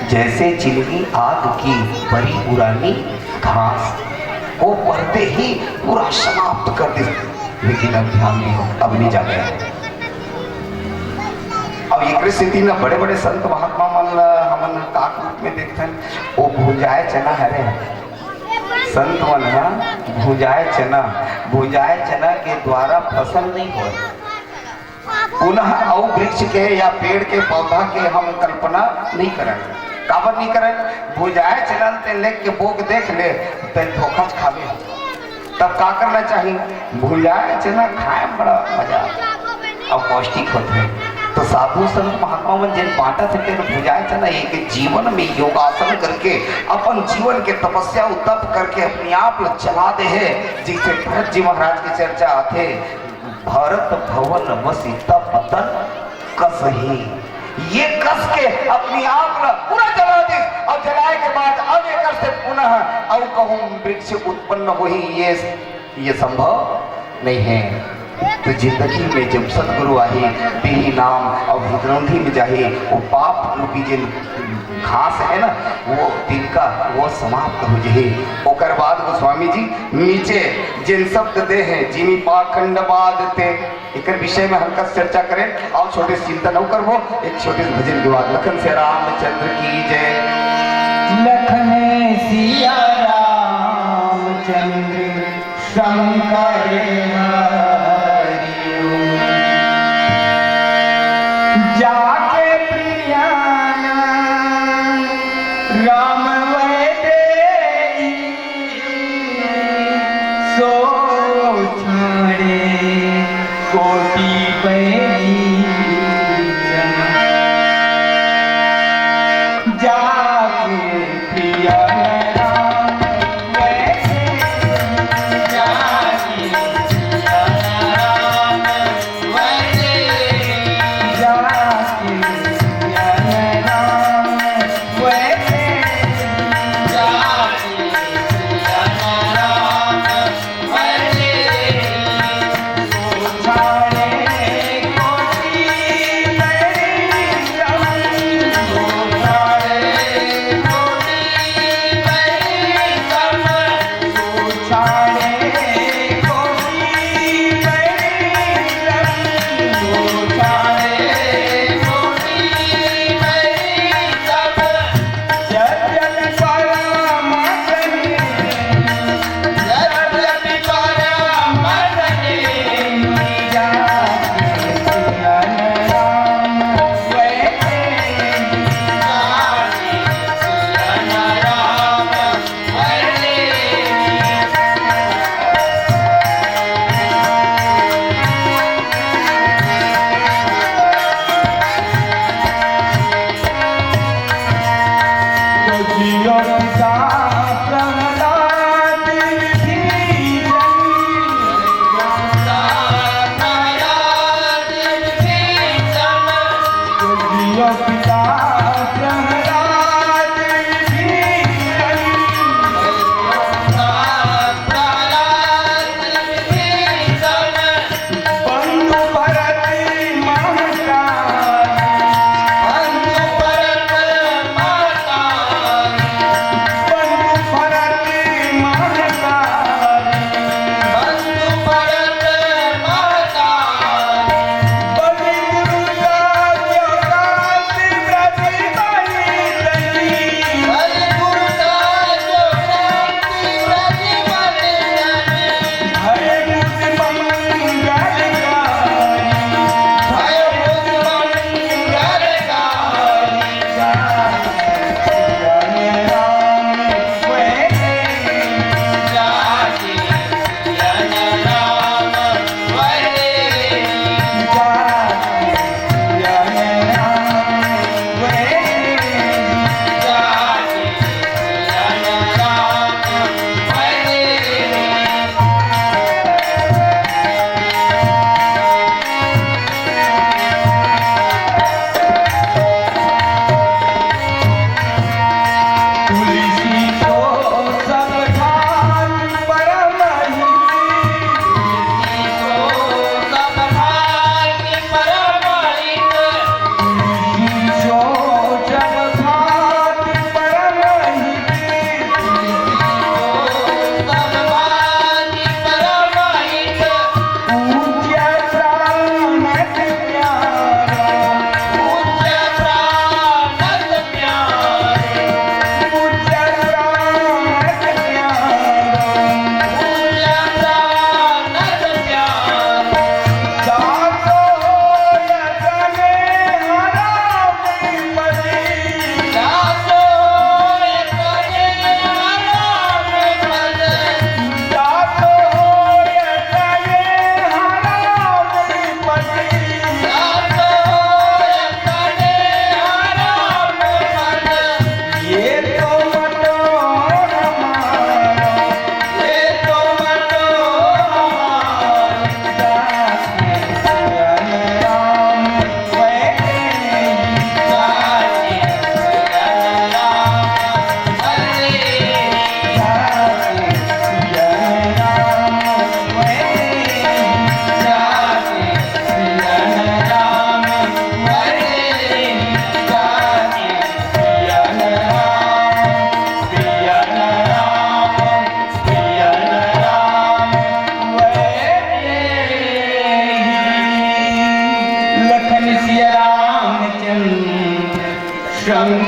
जैसे चिलगी आग की बड़ी पुरानी घास, वो पढ़ते ही पूरा समाप्त कर दे, लेकिन अब ध्यान नहीं हो, अब नहीं जाते हैं। अब ये स्थिति ना बड़े बड़े संत महात्मा मन हमन काक रूप में देखते हैं, वो भुजाए चना हरे संत मन है, भुजाए चना के द्वारा फसल नहीं हो, पुनः और वृक्ष के या पेड़ के पौधा के हम कल्पना नहीं करें। काबर नहीं करें? भुजाए चलन ते लेके बोक देख ले तो धोखा खावे, तब का करना चाहिए? भुजाए चना खाए बड़ा मजा और पौष्टिक होते हैं। तो साधु संत महात्मा मन जिन बांटा थे भुजाए चना एक जीवन में योगासन करके अपन जीवन के तपस्या तप करके अपने आप चला दे है। जैसे भरत जी महाराज की चर्चा आते, भरत भवन बसी तपतन कसही, ये कस के अपनी आग पूरा जला दी, और जलाए के बाद अब एक से पुनः और कहूँ वृक्ष उत्पन्न हो ही, ये संभव नहीं है। तो जिंदगी में जब सदगुरु आही, देही नाम और भूतरंधी में जाही, वो पाप रूपी जिन घास है ना, वो तिनका वो समाप्त हो जाए। ओकर बाद गोस्वामी जी नीचे जिन शब्द दे हैं, जिमी पाखंड बाद ते, एक विषय में हल्का चर्चा करें और छोटे चिंतन होकर वो एक छोटे भजन के बाद लखन से रामचंद्र की जय। लखन सिया रामचंद्र शंकर जाके प्रियाना राम वैदे सो छाड़े कोटि पैरी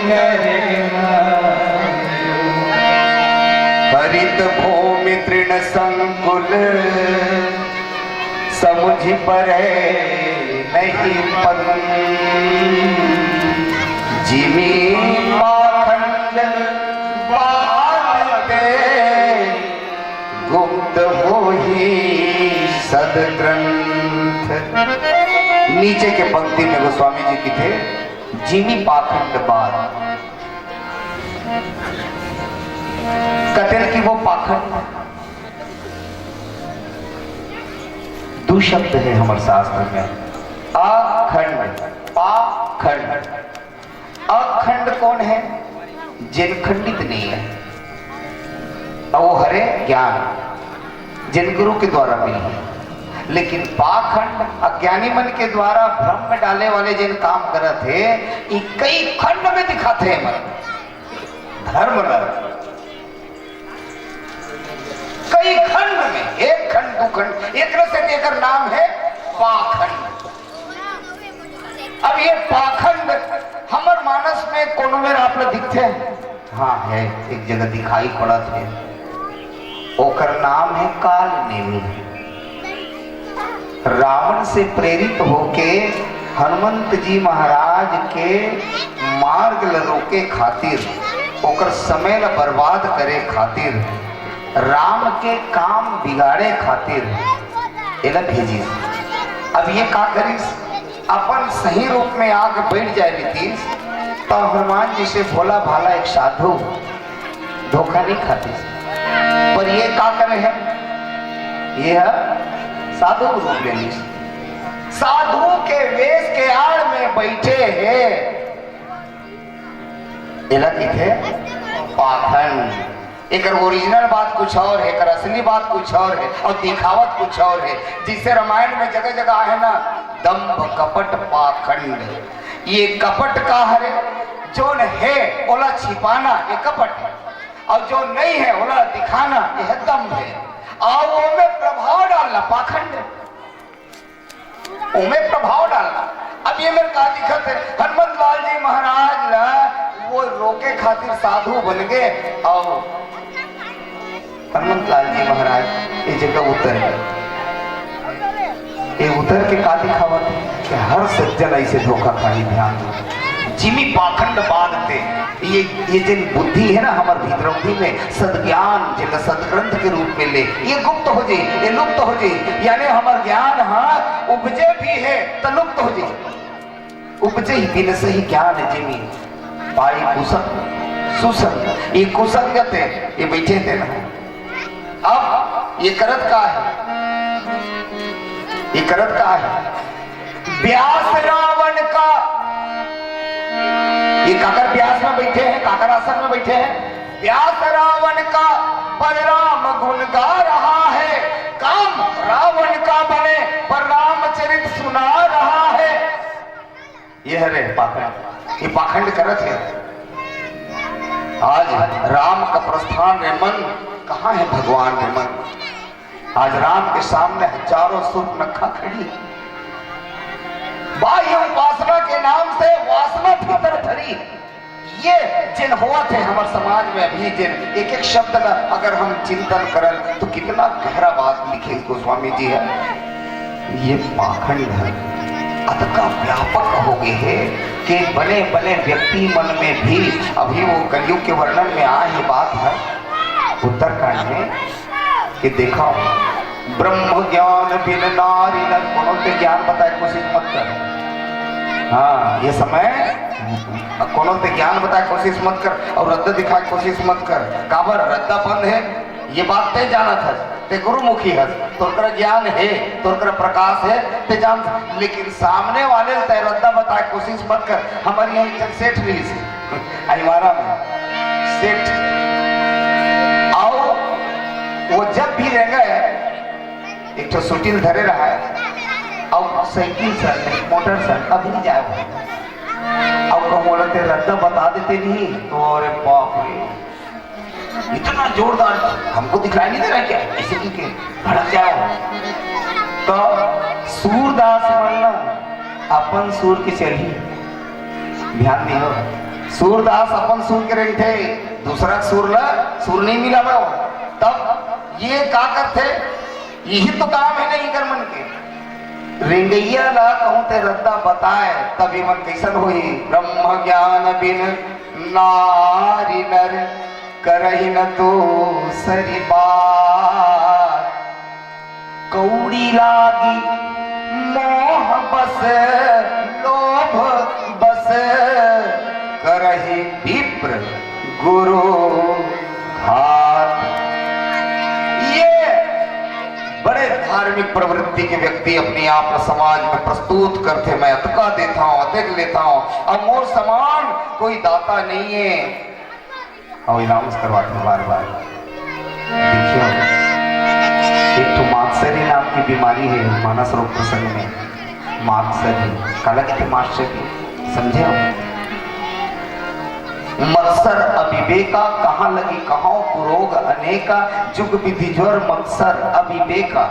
करे हरित भूमि तृण संकुल समुझ परे नहीं पन जिमी पाखंड बाते गुप्त हो ही सदग्रंथ। नीचे के पंक्ति में गोस्वामी जी की थे जिमी पाखंड बात, कतिल की वो पाखंड दो शब्द है हमारे शास्त्र में, अखंड पाखंड। अखंड कौन है? जिन खंडित नहीं है, वो हरे ज्ञान जिन गुरु के द्वारा मिली है। लेकिन पाखंड अज्ञानी मन के द्वारा भ्रम में डाले वाले जिन काम करत है, ये कई खंड में दिखाते हैं मन धर्म नर, कई खंड में, एक खंड दो खंड, एक तरह से देकर नाम है पाखंड। अब ये पाखंड हमर मानस में कोनो में आप लोग दिखते हैं? हाँ है, एक जगह दिखाई पड़ा थे, ओकर नाम है काल नेमी। रावण से प्रेरित होके हनुमंत जी महाराज के मार्ग ल रोके खातिर, ओकर समय ल बर्बाद करे खातिर, राम के काम बिगाड़े खातिर एला भेजी। अब ये का करिस? अपन सही रूप में आके बैठ जाए नीतीश, तो हनुमान जी से भोला भाला एक साधु धोखा नहीं खाते, पर ये का करे है? ये साधु रूप ले ली, साधु के वेश के आड़ में बैठे हैं, एला थे पाखंड। एक ओरिजिनल बात कुछ और है, एक असली बात कुछ और है, और दिखावत कुछ और है। जिससे रामायण में जगह जगह है ना, दंभ कपट पाखंड। ये कपट का है, जो है ओला छिपाना ये कपट है, और जो नहीं है ओला दिखाना यह दंभ है। और वो में प्रभाव डालना पाखंड, उनमें प्रभाव डालना। अब ये मेरे का दिक्कत है, हनुमत लाल जी महाराज ला वो रोके खातिर साधु बन गए, और हनुमत लाल जी महाराज ये जगह उतर गए। ये उतर के का दिखावत कि हर सज्जन ऐसे धोखा खाई। ध्यान दो, जिमी पाखंड बांधते ये जिन बुद्धि है ना हमारे भीतरौंधी में, सदज्ञान जिनका सदग्रंथ के रूप में ले, ये गुप्त हो जाए, ये लुप्त हो जाए। यानी हमारा ज्ञान हाँ उपजे भी है तो लुप्त हो जाए। उपजे ही बिन सही ज्ञान है जिमी पाई कुसंग सुसंग। ये कुसंगत है, ये बैठे थे ना। अब ये करत का है, ये करत का है व्यास रावण का। ये काकर व्यास में बैठे हैं, काकर आसन में बैठे हैं। व्यास रावण का बलराम गुण गा रहा है, काम रावण का बने पर रामचरित सुना रहा है। ये है रे पाखंड, ये पाखंड करत है। आज राम का प्रस्थान रे मन, कहाँ है भगवान रे मन? आज राम के सामने हजारों सूर्पनखा खड़ी, बाह्य उपासना के नाम से वासना भीतर धरी। ये जिन हुआ थे हमारे समाज में अभी जिन एक एक शब्द का अगर हम चिंतन करें तो कितना गहरा बात लिखे गोस्वामी जी है। ये पाखंड है, अतका व्यापक हो गए हैं कि बने बने व्यक्ति मन में भी अभी वो कलयुग के वर्णन में आए बात है उत्तरकांड में कि देखा ब्रह्म ज्ञान बिन नारी न कोनो ते ज्ञान बताए कोशिश मत कर। हाँ ये समय कोनो ते ज्ञान बताए कोशिश मत कर, और रद्दा दिखाए कोशिश मत कर। काबर रद्दा बंद है ये बात तय जाना था, ते गुरुमुखी है, तोर ज्ञान है, तोर प्रकाश है ते जान, लेकिन सामने वाले तय रद्दा बताए कोशिश मत कर। हमारी यहाँ सेठ रही अनिवार्य में सेठ आओ, वो जब भी रह गए एक तो सुटील धरे रहा है, और साइकिल सर मोटर सर अभी जाए, अब बोलते रद्दा बता देते नहीं तो अरे बाप रे इतना जोरदार हमको दिखाई नहीं दे रहा क्या, ऐसे क्यों भड़क जाओ। तो सूरदास मल्ला अपन सूर के चली ध्यान दियो, सूरदास अपन सूर के रही थे, दूसरा सूर नहीं मिला वो। तब ये का करते, यही तो काम है नहीं कर मन के। रेंगैया ला कहूं ते रद्दा बताए, तभी मन कैसन होई। ब्रह्म ज्ञान बिन नारी नर करही न तो सरी बात। कौड़ी लागी मोह बस लोभ बस करही विप्र गुरु घात। ये बड़े धार्मिक प्रवृत्ति के व्यक्ति अपने आप समाज में प्रस्तुत करते, मैं अतका देता हूँ, अतिक लेता हूँ, अब मोर समान कोई दाता नहीं है, और अनाउंस करवाते बार बार। देखिए एक तो मात्सरी नाम की बीमारी है मानस रोग प्रसंग में। मात्सरी काला कहते मास्टर की, समझे आप? मत्सर अविवेका कहाँ लगी कहाँ कुरोग अनेका। जुग विधि ज्वर मत्सर अविवेका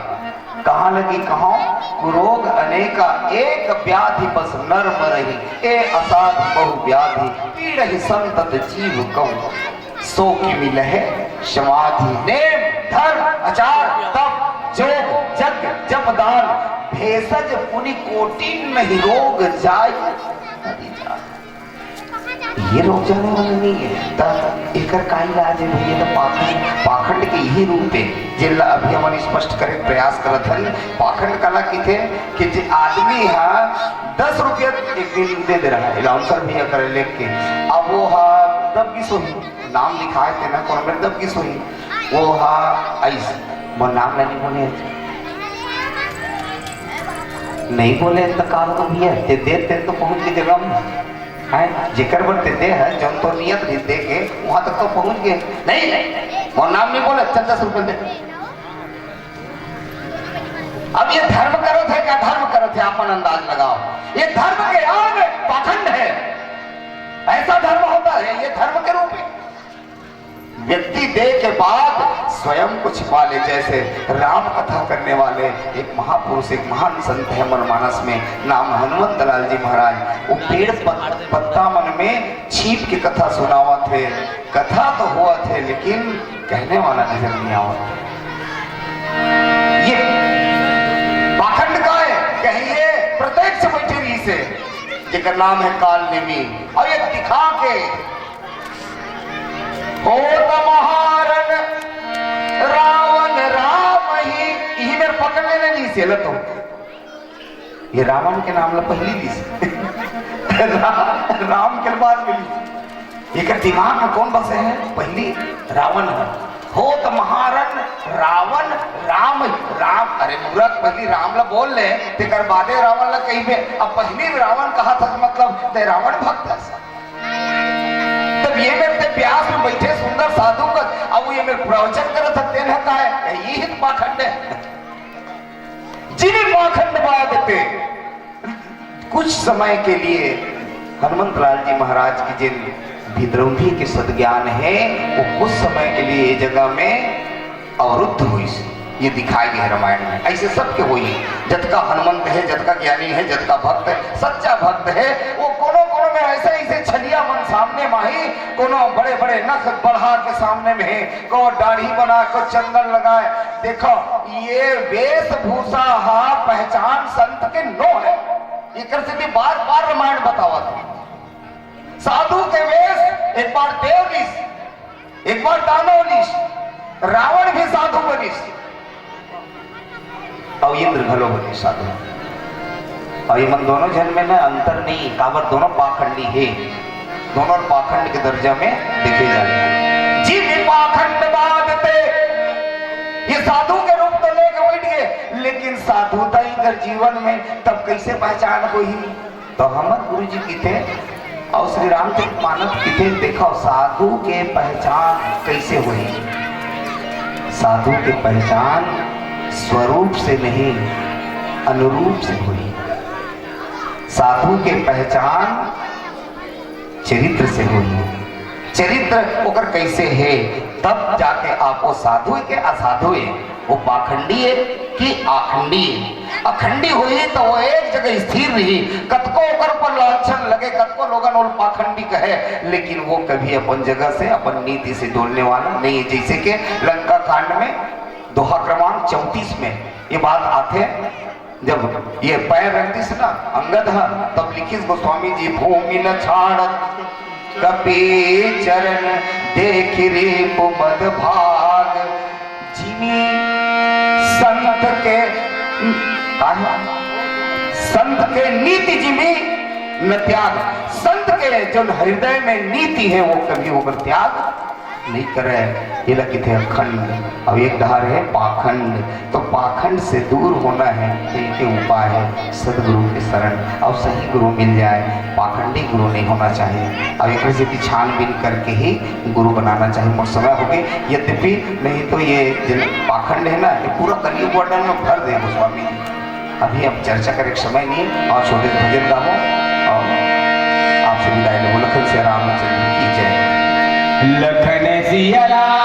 कहाँ लगी कहाँ कुरोग अनेका। एक व्याधि बस नर मरही ए असाध बहु व्याधि। पीड़हि संतत जीव कहूँ सो की मिलहे समाधि। नेम धर्म आचार तप जोग जग जप दान भेषज पुनि कोटि नहीं रोग जाय। ये रोग जाने वाला नहीं है। तब एकर का इलाज है भैया? तो पाखंड के यही रूप है जिला अभी हम स्पष्ट करे प्रयास करत हन। पाखंड कला की थे कि जे आदमी है 10 रुपया एक दिन दे रहा है, अलाउंसर भी कर लेके के, अब वो हा दब की सोही नाम लिखाए थे ना कौन में दब की सोही वो हा ऐसे वो नाम नहीं बोले, नहीं बोले तो काम तो भैया दे तो पहुंच की जगह में है जिक्र बनते दे है जन तो नियत भी दे के वहां तक तो पहुंच गए। नहीं वो नाम नहीं बोले, 10 रुपए दे। अब ये धर्म करो थे क्या धर्म करो थे, अपन अंदाज लगाओ। ये धर्म के आग पाखंड है, ऐसा धर्म होता है, ये धर्म के रूप में व्यक्ति दे के बाद स्वयं को छिपा ले। जैसे राम कथा करने वाले एक महापुरुष एक महान संत है मनमानस में, नाम हनुमंत लाल जी महाराज। वो पेड़ पत्ता मन में छिप के कथा सुनावा थे। कथा तो हुआ थे लेकिन कहने वाला नजर नहीं आवा। ये पाखंड का है, कहिए प्रत्यक्ष बैठे रही से जिसका नाम है काल नेमी, और ये दिखा के महारन रावण राम ही मेरे पकड़ लेने नहीं से तो ये रावण के नाम ला पहली दी राम के बाद मिली। एक दिमाग में कौन बसे है? पहली रावण है। हो तो महारन रावण राम राम, अरे मूर्ख पहली राम ला बोल ले तेकर बादे रावण ला कही पे। अब पहली रावण कहा था मतलब ते रावण भक्त है। तब ये मेरे प्यास में बैठे सुंदर साधु का अब ये मेरे प्रवचन करत हते न का है, ये ही पाखंड है। जिन्हें पाखंड बात कुछ समय के लिए हनुमंत लाल जी महाराज की जिन भिद्रौंधी के सद्ज्ञान है वो कुछ समय के लिए ये जगह में अवरुद्ध हुई। ये दिखाई गया रामायण में। ऐसे सबके हुई, जतका हनुमंत है, जतका ज्ञानी है, जतका भक्त है, सच्चा भक्त है, वो कोनो में ऐसे ऐसे छलिया मन सामने माही, कोनो बड़े बड़े नख बढ़ा के सामने में है, को दाढ़ी बना को चंदन लगाए। देखो ये वेशभूषा हा पहचान संत के नो है। ये कर से भी बार बार रामायण बतावा था। साधु के वेश एक बार देवलिस, एक बार दानवलिस, रावण भी साधु बनिस और इंद्र घलो बनी साधु। और ये मन दोनों जन में ना अंतर नहीं, काबर दोनों पाखंडी है, दोनों पाखंड के दर्जा में देखे जाए। जी भी पाखंड बाधते, ये साधु के रूप तो लेके बैठ गए, लेकिन साधुता इधर जीवन में तब कैसे पहचान हुई? तो हमारे गुरु जी की थे और श्री रामचंद्र मानव की थे। देखो साधु के पहचान कैसे हुई? साधु के पहचान स्वरूप से नहीं अनुरूप से हुई। साधु के पहचान चरित्र से हुई। चरित्र ओकर कैसे है तब जाके आप वो साधु के असाधु है, वो पाखंडी है कि आखंडी है। अखंडी हुई तो वो एक जगह स्थिर रही। कतको ओकर पर लाछन लगे, कतको लोगन और पाखंडी कहे, लेकिन वो कभी अपन जगह से, अपन नीति से डोलने वाला नहीं है। जैसे कि लंका कांड में दोहा क्रमांक 34 में ये बात आते, जब ये पैर रखती से ना अंगद है, तब लिखिस गोस्वामी जी, भूमि न छाड़त कपि चरण देख रे मद भाग, जिमी संत के संत के नीति जिमी न त्याग। संत के जो हृदय में नीति है वो कभी होकर त्याग नहीं करे। ये लगे थे अखंड। अब एक डहार है पाखंड, तो पाखंड से दूर होना है तो एक उपाय है सदगुरु के शरण। अब सही गुरु मिल जाए, पाखंडी गुरु नहीं होना चाहिए। अब एक से छानबीन करके ही गुरु बनाना चाहिए। मोट समय हो गई, यद्यपि नहीं तो ये जो पाखंड है ना, ये पूरा कलयुग वर्णन में भर दे गोस्वामी जी। अभी अब चर्चा करे समय नहीं, और छोटे भजन गाओ और आपसे विदाई लो। लखन से रामचंद्र की जय। लखन सिया रामचंद्र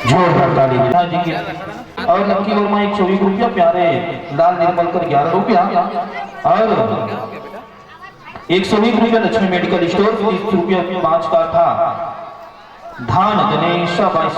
जोरदार ताली जी की। और लक्की वर्मा 120 रुपया, प्यारे लाल निर्मलकर 11 रुपया और 120 रुपया लक्ष्मी मेडिकल स्टोर 30 रुपया 5 काठा धान गणेश 22